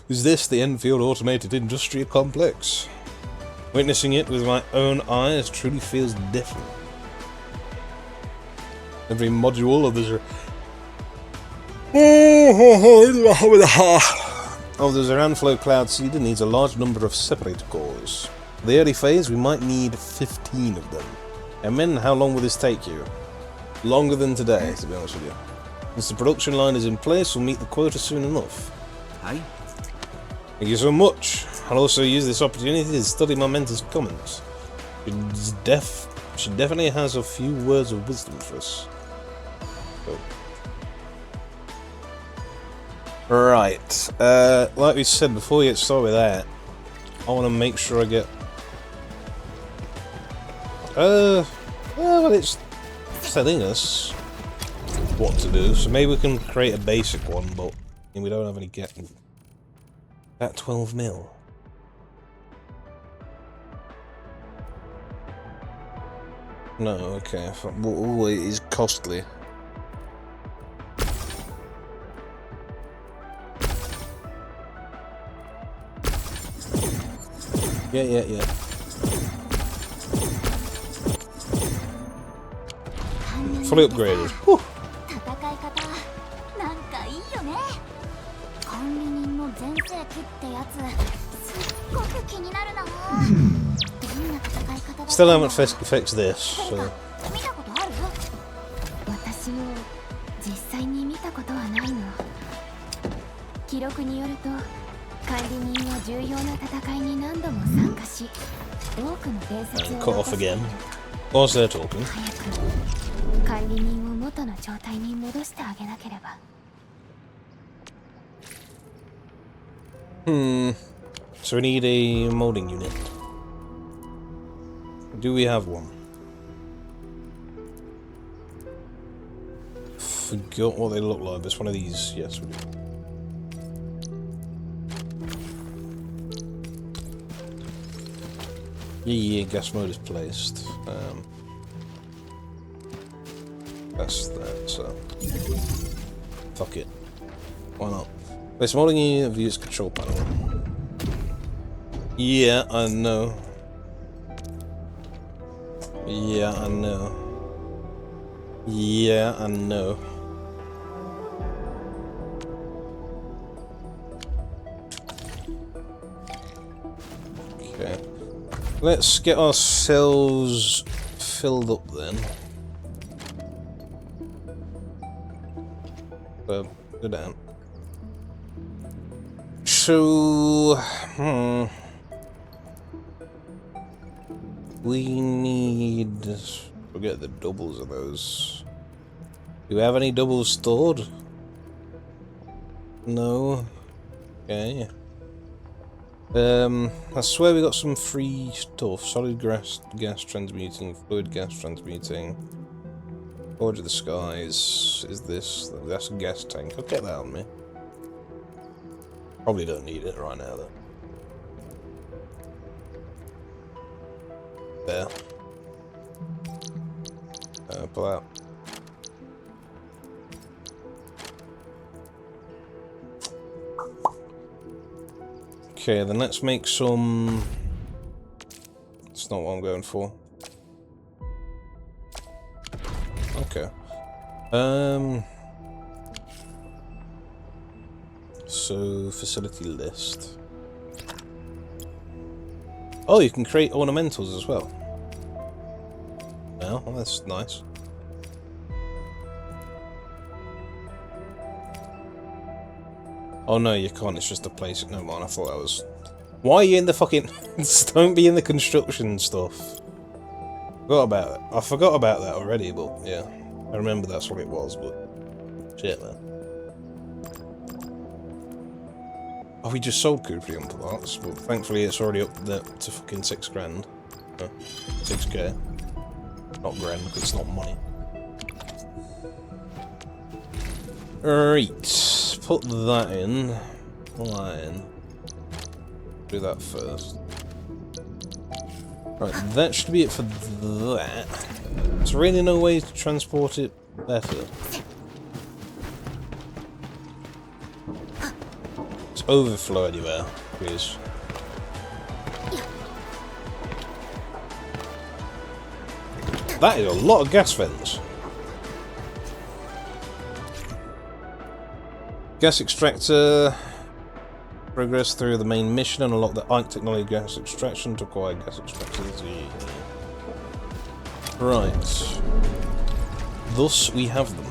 S1: Is this the Endfield Automated Industrial Complex? Witnessing it with my own eyes truly feels different. Every module of the Zeranflow Cloudseeder needs a large number of separator cores. For the early phase, we might need 15 of them. And then, how long will this take you? Longer than today, to be honest with you. Once the production line is in place, we'll meet the quota soon enough.
S2: Hi.
S1: Thank you so much. I'll also use this opportunity to study my mentor's comments. She definitely has a few words of wisdom for us. Oh. Right. Like we said before we get started with that, I want to make sure I get... well, it's telling us what to do, so maybe we can create a basic one, but we don't have any getting. At 12 mil. No, okay. Oh, it is costly. Yeah. Fully upgraded. Whew. Still haven't fixed this, so... cut off again. Whilst they're talking. So we need a molding unit. Do we have one? Forgot what they look like. It's one of these. Yes, we do. Yeah, gas mode is placed. That's that, so... Fuck it. Why not? Place molding unit views control panel. Yeah, I know. Yeah, I know. Yeah, I know. Okay. Let's get ourselves filled up then. So, go down. So, we need... Forget the doubles of those. Do we have any doubles stored? No. Okay. I swear we got some free stuff. Solid gas transmuting, fluid gas transmuting. Forge of the Skies. Is this? That's a gas tank. I'll get that on me. Probably don't need it right now though. There. Pull out. Okay, then let's make some... That's not what I'm going for. Okay. So, facility list. Oh, you can create ornamentals as well. Well, that's nice. Oh no, you can't, it's just a place. No mind, I thought that was... Why are you in the fucking... Don't be in the construction stuff. I forgot about that already, but yeah. I remember that's what it was, but... Shit, man. Oh, we just sold Kuprion parts, but thankfully it's already up there to fucking 6 grand. 6k. Not grand, because it's not money. Right, put that in. Do that first. Right, that should be it for that. There's really no way to transport it better. It's overflow anywhere, please. That is a lot of gas vents. Gas extractor. Progress through the main mission and unlock the AIC technology gas extraction to acquire gas extractors. Right. Thus we have them.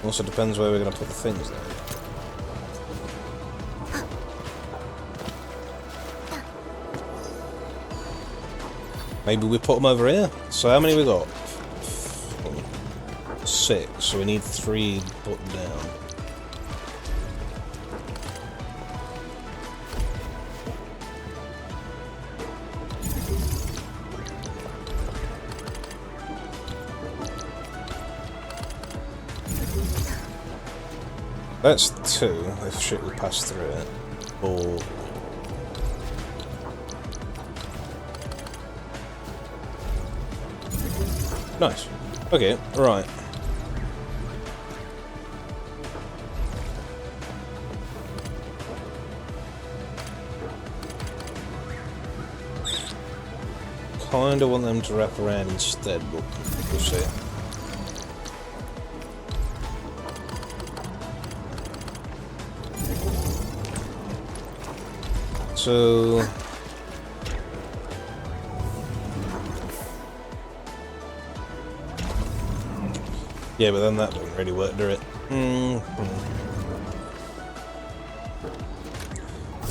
S1: Also depends where we're going to put the things there. Maybe we put them over here. So how many we got? 6. So we need 3 put down. That's 2, if shit will pass through it. Or... Nice. Okay, right. Kinda want them to wrap around instead, but we'll see. So... yeah, but then that doesn't really work, does it?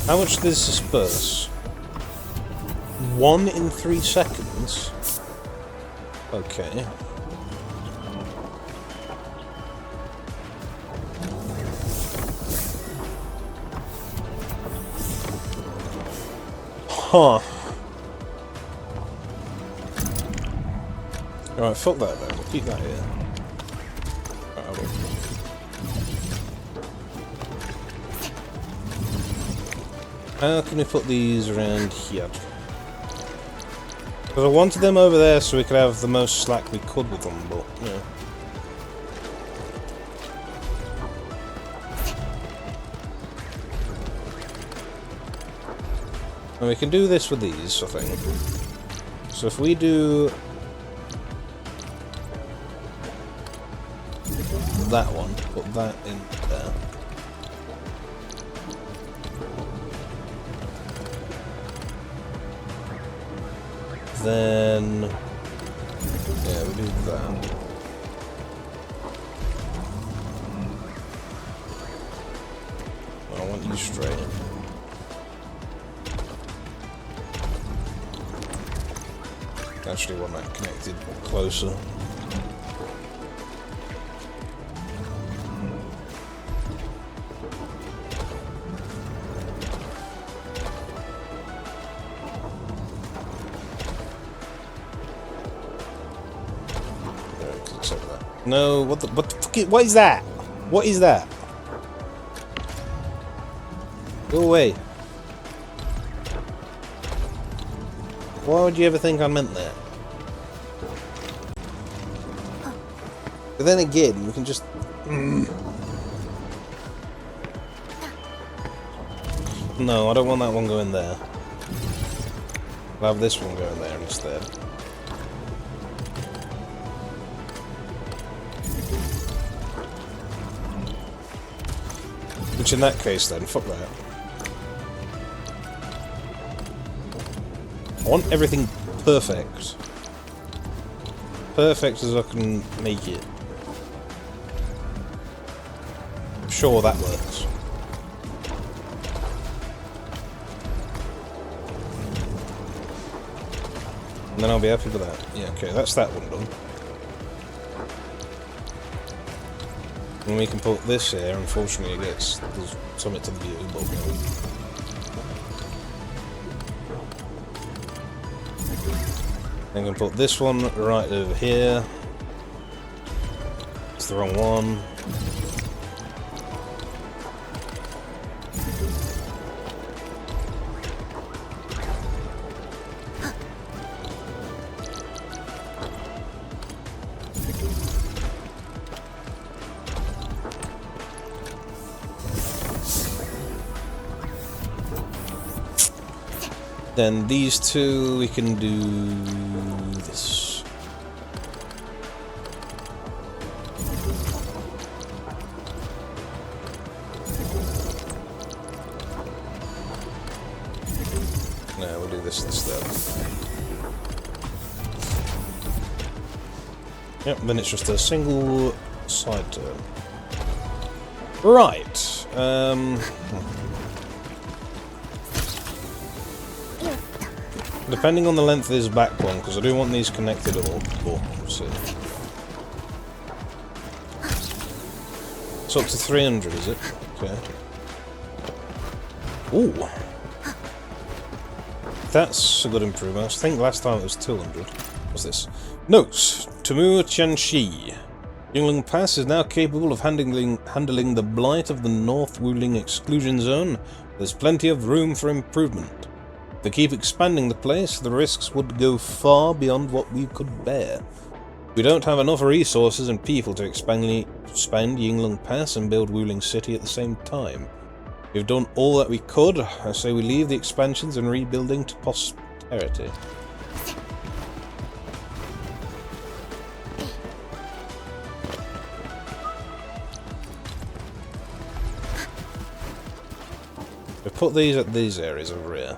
S1: How much does this disperse? 1 in 3 seconds? Okay. Huh. Alright, fuck that then. We'll keep that here. How can we put these around here? Because I wanted them over there so we could have the most slack we could with them, but, yeah. And we can do this with these, I think. So if we do... that one, put that in there. Then... yeah, we do that. I want you straight. Actually want that connected closer. No, what the fuck is, what is that? What is that? Go away. Why would you ever think I meant that? But then again, we can just... No, I don't want that one going there. I'll have this one going there instead. Which in that case then, fuck that. I want everything perfect. Perfect as I can make it. I'm sure that works. And then I'll be happy with that. Yeah, okay, that's that one done. And we can put this here. Unfortunately, there's something to view, but then we can put this one right over here. It's the wrong one. Then these two, we can do this. No, we'll do this instead. Yep, then it's just a single side turn. Right. Depending on the length of this back one, because I do want these connected all. See. It's up to 300, is it? Okay. Ooh. That's a good improvement. I think last time it was 200. What's this? Notes. Tamu Chanshi. Yingling Pass is now capable of handling the blight of the North Wuling exclusion zone. There's plenty of room for improvement. If they keep expanding the place, the risks would go far beyond what we could bear. We don't have enough resources and people to expand Yingling Pass and build Wuling City at the same time. We've done all that we could. I say we leave the expansions and rebuilding to posterity. We put these at these areas over here.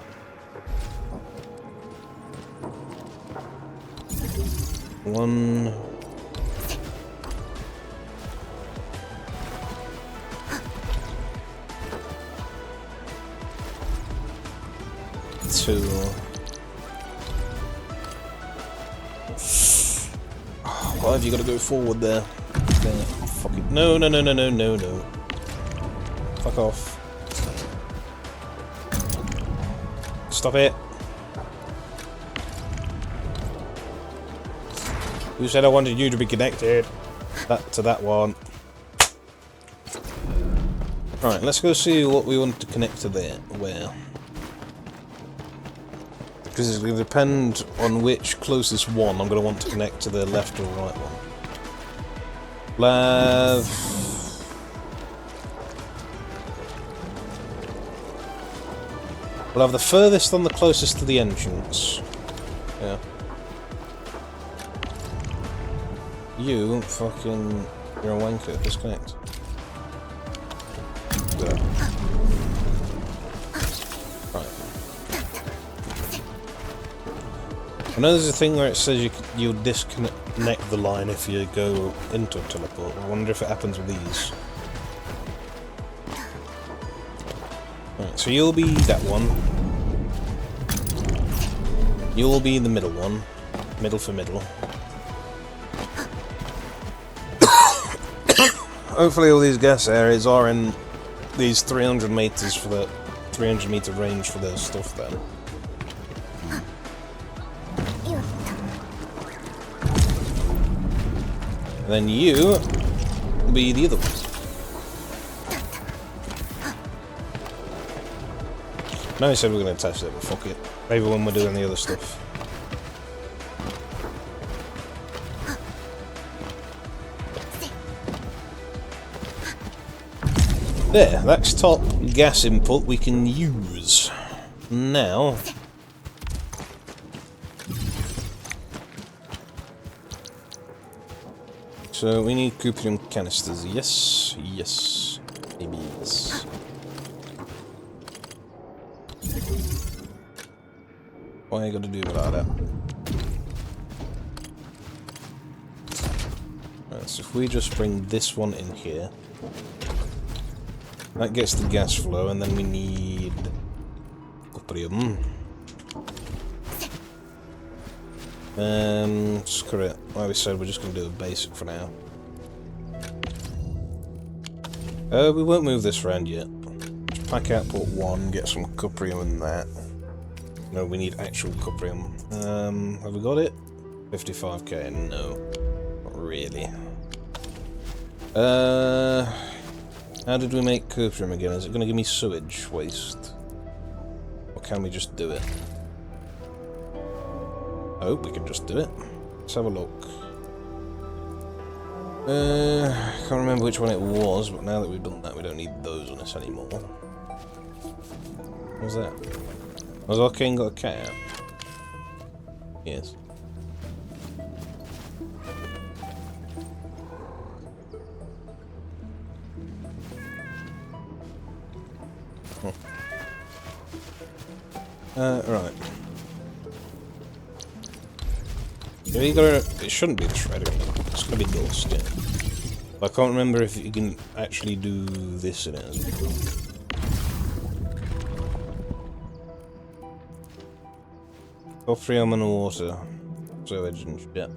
S1: One. Two. Why have you got to go forward there? Fuck it. No. Fuck off. Stop it. Who said I wanted you to be connected? To that one. Right, let's go see what we want to connect to there. Where? Because it's going to depend on which closest one I'm going to want to connect to the left or right one. We'll have the furthest one the closest to the entrance. Yeah. You fucking... You're a wanker. Disconnect. There. Right. I know there's a thing where it says you'll disconnect the line if you go into a teleport. I wonder if it happens with these. Right, so you'll be that one. You'll be the middle one. Middle for middle. Hopefully all these gas areas are in these 300 meters for the 300 meter range for their stuff then. And then you will be the other one. Now he said we're going to attach it, but fuck it. Maybe when we're doing the other stuff. There, that's top gas input we can use. Now... So we need cuprium canisters. Yes, yes, maybe yes. Why you gotta do it like that? Right, so if we just bring this one in here, that gets the gas flow, and then we need cuprium. Screw it. Like we said, we're just gonna do a basic for now. We won't move this round yet. Just pack output 1, get some cuprium and that. No, we need actual cuprium. Have we got it? 55k? No. Not really. How did we make cuprium again? Is it going to give me sewage waste? Or can we just do it? Oh, we can just do it. Let's have a look. I can't remember which one it was, but now that we've done that, we don't need those on us anymore. What was that? Has Arcane got a cat? Yes. Right. Yeah, you gotta, it shouldn't be the shredder. It's gonna be dust, yeah. I can't remember if you can actually do this in it as well. Cuprium and water. Sewage and shit.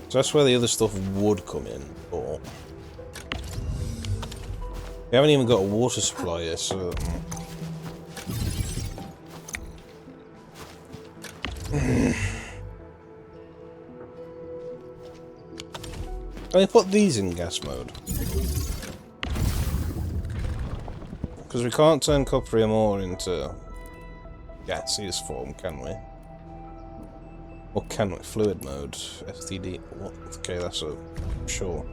S1: So that's where the other stuff would come in, but we haven't even got a water supply yet, so can we put these in gas mode? Because we can't turn cuprium ore into gaseous form, can we? Or can we? Fluid mode, STD. What? Okay, that's a sure.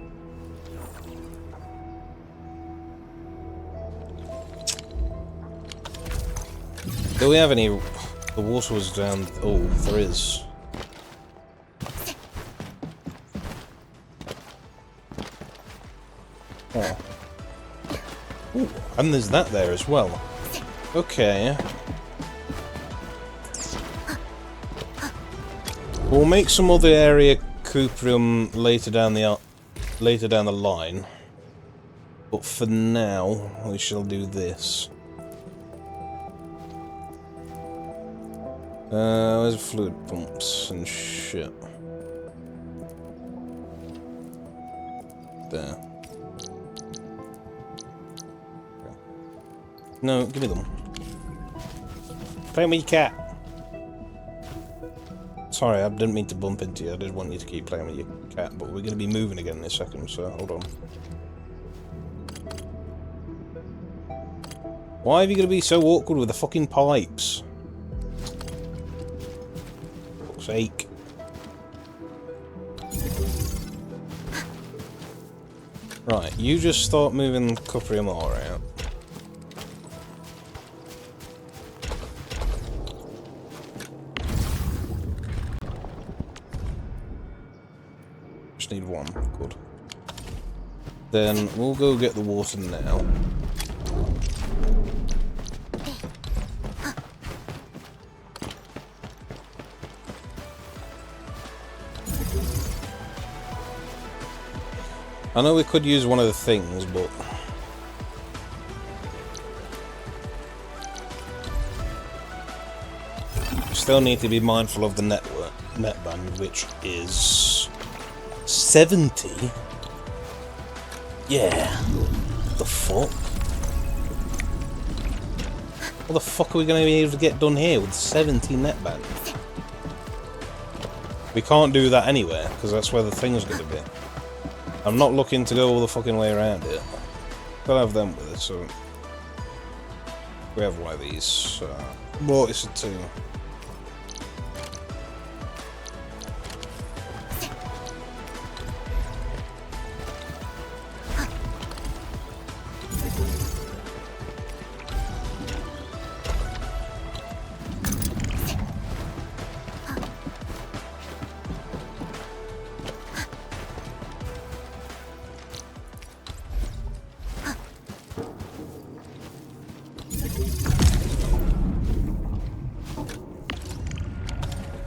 S1: Do we have any? The water was down. Oh, there is. Oh. Ooh, and there's that there as well. Okay. We'll make some other area cuprium later down the line. But for now, we shall do this. Where's the fluid pumps and shit? There. Okay. No, give me them. Play with your cat. Sorry, I didn't mean to bump into you. I did want you to keep playing with your cat, but we're going to be moving again in a second, so hold on. Why are you going to be so awkward with the fucking pipes? Fuck's sake. Right, you just start moving cuprium ore out. Just need one, good. Then we'll go get the water now. I know we could use one of the things, but we still need to be mindful of the net band, which is 70. Yeah. What the fuck? What the fuck are we going to be able to get done here with 70 net band? We can't do that anywhere, because that's where the thing's going to be. I'm not looking to go all the fucking way around it. Gotta have them with us, so we have one of these. Well, it's a 2.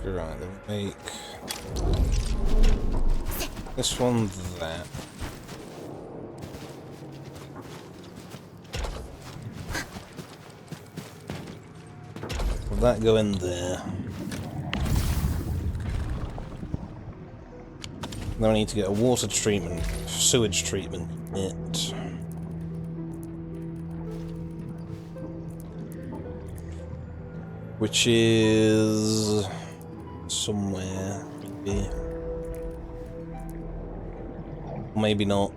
S1: Right, then make this one that. Will that go in there? Then I need to get a water treatment, sewage treatment unit. Which is somewhere, maybe. Maybe not.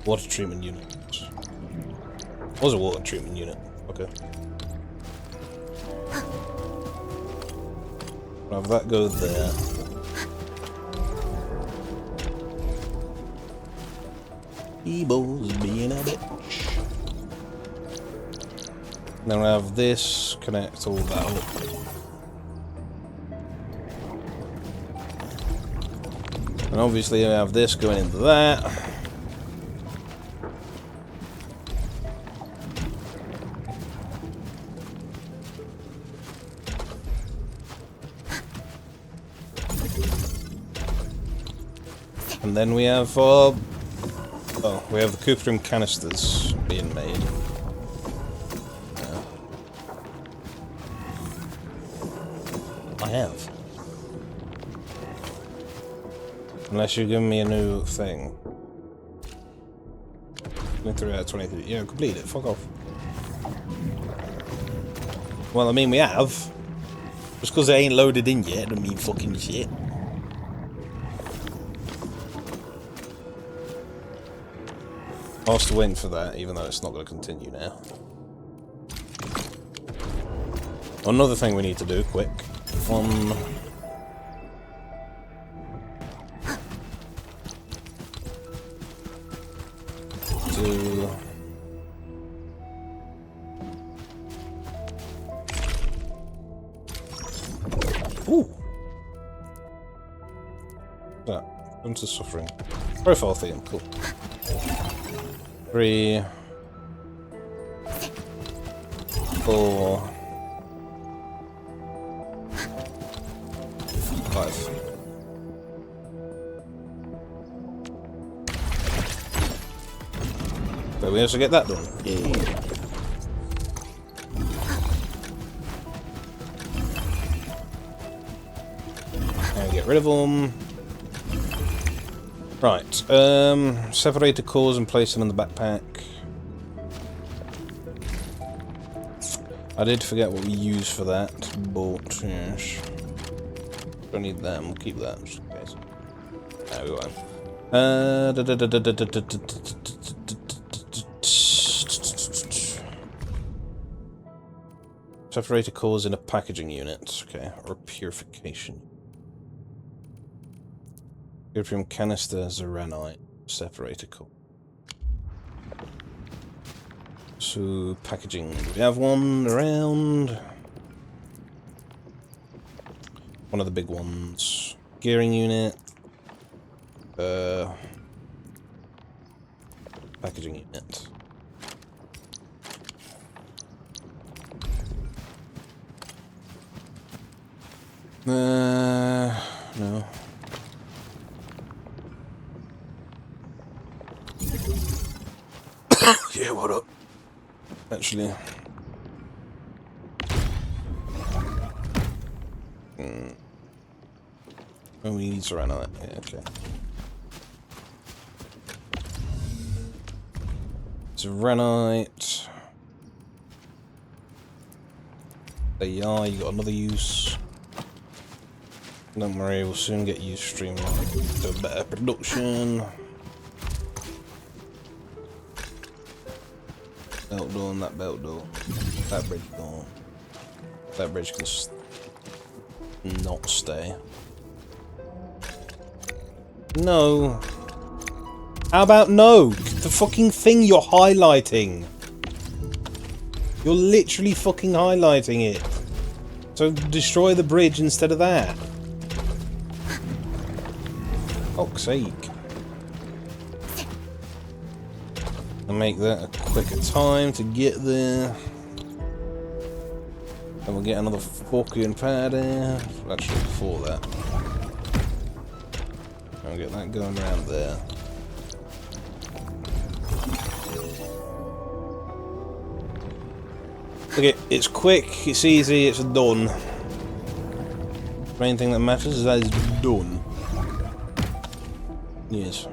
S1: Water treatment unit. Was a water treatment unit. Okay. I'll have that go there. Ebo's being a bitch. Then we'll have this connect all that up. And obviously I have this going into that. And then we have we have the Cooperstream canisters being made. Yeah. I have. Unless you're giving me a new thing. 23 out of 23. Yeah, complete it. Fuck off. Well, I mean, we have. Just because they ain't loaded in yet, don't mean fucking shit. I'll still waiting for that, even though it's not going to continue now. Another thing we need to do, quick. Ooh! That. Come to suffering. Profile theme, cool. 3, 4, 5. So we have to get that done. Yay. And get rid of them. Right, separate the cores and place them in the backpack. I did forget what we use for that, but yes. Don't need them, we'll keep that just in case. There we go. Separator cores in a packaging unit, okay, or purification. From canister, Zeranite, separator core. So, packaging. We have one around. One of the big ones. Gearing unit. Packaging unit. No. Yeah, what up? Actually. Oh, we need to run on it. Yeah, okay. Zeranite. There you are, you got another use. Don't worry, we'll soon get you streamlined to better production. Belt door, that belt door. That bridge door. That bridge can not stay. No. How about no? The fucking thing you're highlighting. You're literally fucking highlighting it. So destroy the bridge instead of that. Fuck's sake. And make that a quicker time to get there. And we'll get another fucking powder. Actually, before that. And we'll get that going around there. Okay, it's quick, it's easy, it's done. The main thing that matters is that it's done. Yes.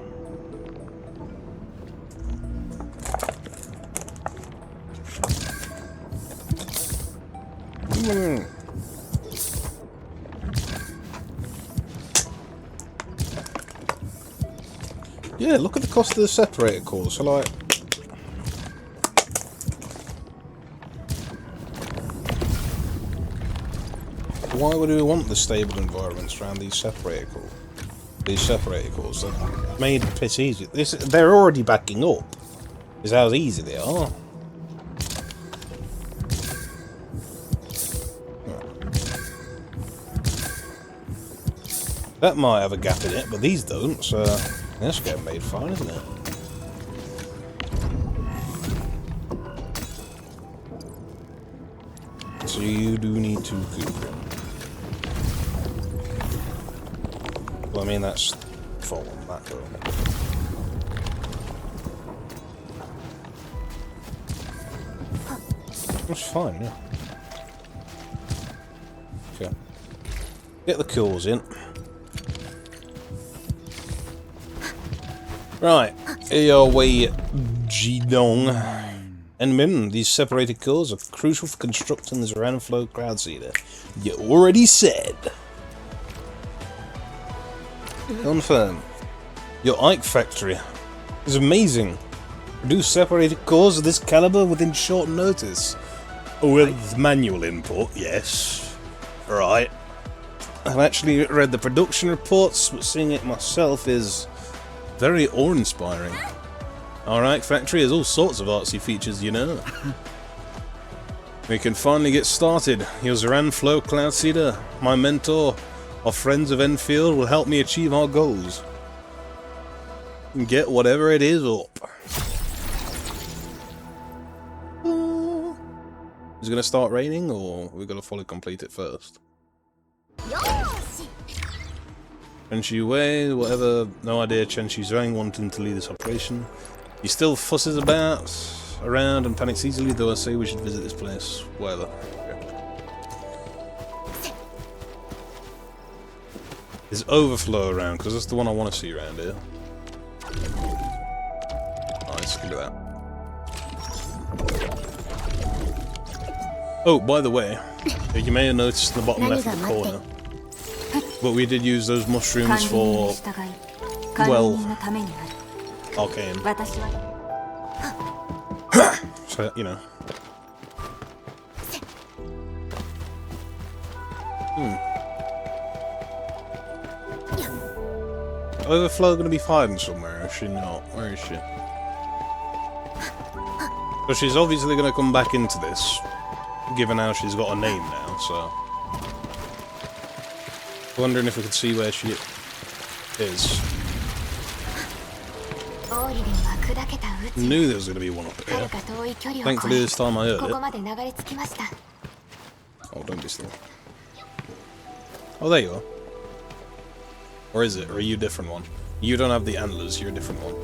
S1: Yeah, look at the cost of the separator cores. So, like, why would we want the stable environments around these separator cores? These separator cores, they're made a piss easy. They're already backing up. Is how easy they are. That might have a gap in it, but these don't, so that's getting made fine, isn't it? So you do need to coop. Well, I mean, that's full on that girl. That's fine, yeah. Okay. Get the cores in. Right, here we G-dong. And Min, these separated cores are crucial for constructing this Renflow Cloudseeder. You already said. Confirm. Your AIC factory is amazing. Produce separated cores of this caliber within short notice. With manual input, yes. Right. I've actually read the production reports, but seeing it myself is very awe-inspiring. Our AIC factory has all sorts of artsy features, you know. We can finally get started. Here's Renflow Cloudseeder, my mentor. Our friends of Endfield will help me achieve our goals. And get whatever it is up. Is it going to start raining, or are we going to fully complete it first? Chenshi Wei, whatever, no idea Chenshi Zhang wanting to lead this operation. He still fusses around and panics easily, though I say we should visit this place. Whatever. Okay. There's overflow around, because that's the one I want to see around here. Nice, look at that. Oh, by the way, you may have noticed in the bottom left of the corner, but we did use those mushrooms for, well, arcane. So, you know. Overflow gonna be hiding somewhere, or is she not? Where is she? So she's obviously gonna come back into this, given how she's got a name now, so... Wondering if we could see where she is. Knew there was going to be one up here. Thankfully this time I heard it. Oh, don't be slow. Oh, there you are. Or is it? Or are you a different one? You don't have the antlers, you're a different one.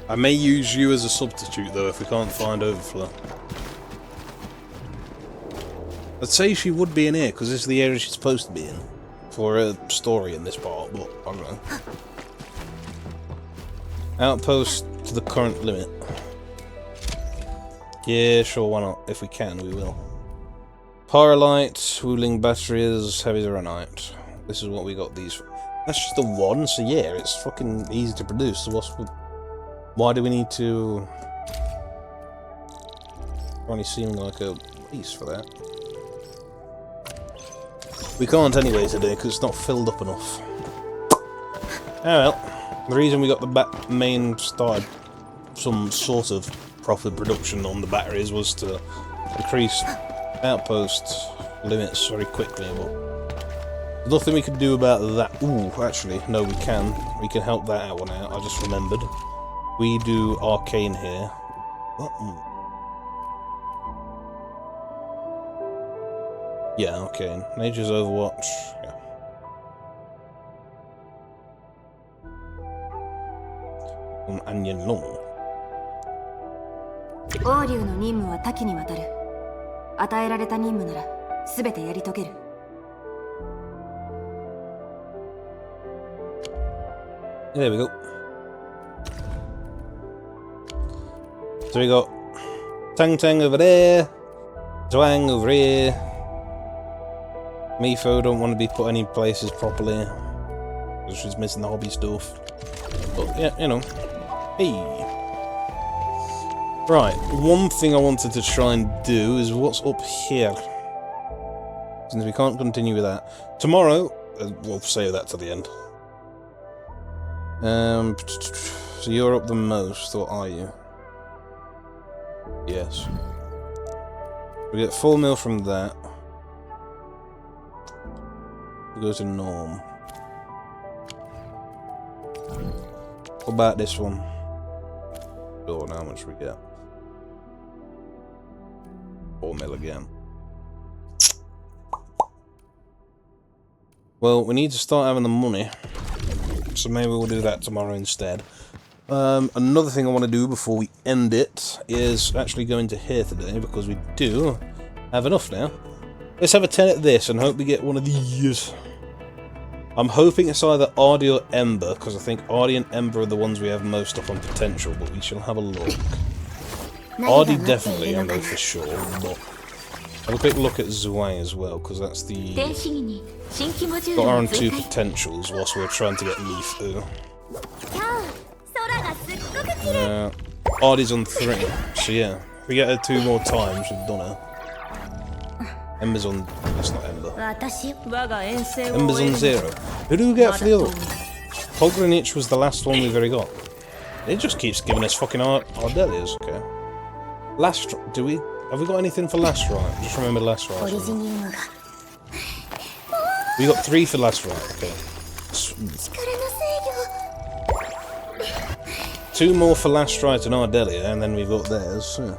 S1: I may use you as a substitute, though, if we can't find Overflow. I'd say she would be in here, because this is the area she's supposed to be in. For a story in this part, but I don't know. Outpost to the current limit. Yeah, sure, why not? If we can, we will. Pyrolite, Wuling batteries, heavy Arknights. This is what we got these for. That's just the one, so yeah, it's fucking easy to produce. So why do we need to... Only seem like a waste for that. We can't anyway today because it's not filled up enough. Oh well. The reason we got the main started some sort of profit production on the batteries was to increase outpost limits very quickly, but there's nothing we could do about that. Ooh, actually, no, we can. We can help that one out. I just remembered. We do arcane here. What? Yeah, arcane. Nature's Overwatch. Yeah. Onion long.
S2: 王竜の任務は多岐にわたる。与えられた任務なら全てやり遂げる。
S1: There we go. So we got Tang Tang over there, Zwang over here. Mifo don't want to be put any places properly because she's missing the hobby stuff. But yeah, you know. Hey. Right, one thing I wanted to try and do is what's up here. Since we can't continue with that. Tomorrow, we'll save that to the end. So you're up the most, or are you? Yes. We get 4 mil from that. We go to Norm. What about this one? Oh, how much we get? 4 mil again. Well, we need to start having the money. So maybe we'll do that tomorrow instead. Another thing I want to do before we end it is actually go into here today, because we do have enough now. Let's have a 10 at this and hope we get one of these. I'm hoping it's either Ardy or Ember, because I think Ardy and Ember are the ones we have most up on potential, but we shall have a look. Ardy definitely, Ember for sure, but have a quick look at Zwang as well, because that's the... got our own 2 potentials whilst we're trying to get Mifu. Ardy's on 3, so yeah, if we get her 2 more times, we've done her. Ember's on... that's not Ember. Ember's on 0. Who do we get for the other one? Pogranich was the last one we've already got. It just keeps giving us fucking Ardelias, okay. Last... do we... have we got anything for last right? Just remember last right. We got 3 for last right, okay. 2 more for last right and Ardelia, and then we've got theirs. Yeah.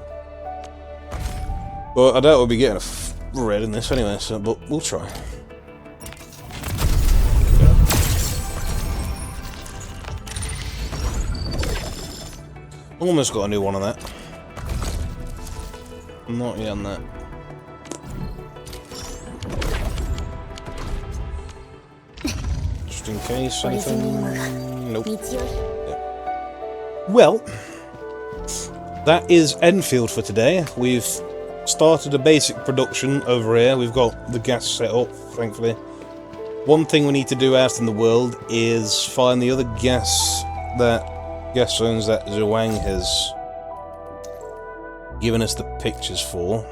S1: But I doubt we'll be getting a red in this anyway, so, but we'll try. Almost got a new one on that. Not yet on that. Just in case anything. Nope. Well, that is Endfield for today. We've started a basic production over here. We've got the gas set up, thankfully. One thing we need to do out in the world is find the other gas zones that Zwang has given us the pictures for.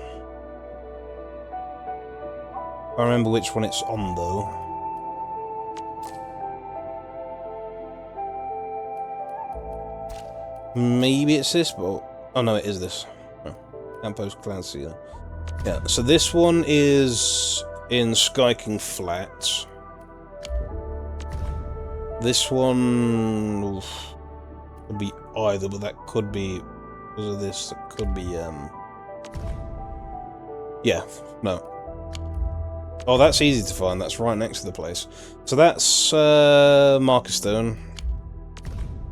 S1: I remember which one it's on though. Maybe it's this, but... oh no, it is this. Oh. Outpost Cloudseeder. Yeah, so this one is in Sky King Flats. This one... oof, could be either, but that could be... because of this, that could be, yeah, no. Oh, that's easy to find, that's right next to the place. So that's, Marker Stone.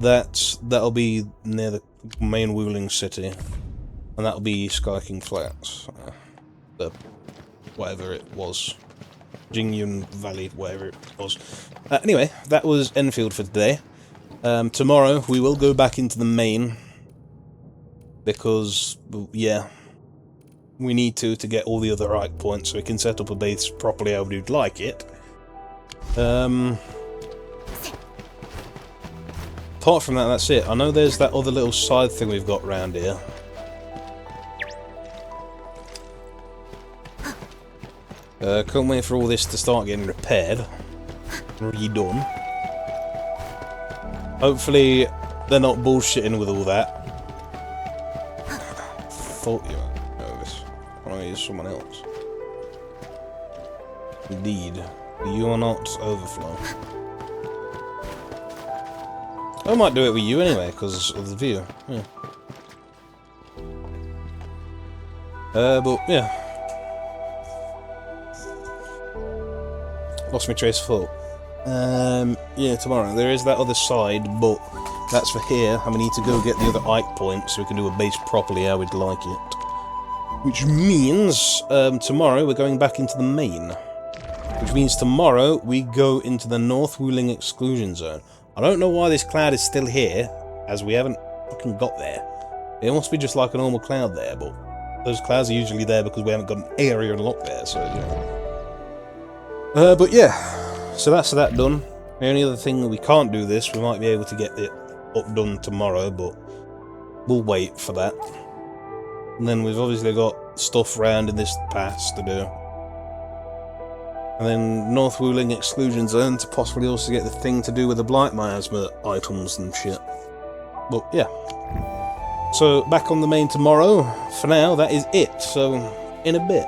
S1: That'll be near the main Wuling city, and that'll be Sky King Flats, the whatever it was, Jingyun Valley, whatever it was. Anyway, that was Endfield for today. Tomorrow we will go back into the main because, yeah, we need to get all the other right points so we can set up a base properly how we'd like it. Apart from that, that's it. I know there's that other little side thing we've got around here. Can't wait for all this to start getting repaired. Redone. Hopefully, they're not bullshitting with all that. Thought you were nervous. I want to use someone else. Indeed. You are not overflow. I might do it with you anyway, because of the view. Yeah. But yeah. Lost my trace of thought. Yeah, tomorrow. There is that other side, but that's for here, and we need to go get the other AIC points so we can do a base properly how we'd like it. Which means, tomorrow we're going back into the main. Which means tomorrow we go into the North Wuling Exclusion Zone. I don't know why this cloud is still here, as we haven't fucking got there. It must be just like a normal cloud there, but those clouds are usually there because we haven't got an area unlocked there, so yeah. But yeah, so that's that done. The only other thing that we can't do this, we might be able to get it up done tomorrow, but we'll wait for that. And then we've obviously got stuff round in this pass to do. And then North Wuling Exclusion Zone to possibly also get the thing to do with the Blight Miasma items and shit. But yeah. So back on the main tomorrow. For now, that is it. So in a bit.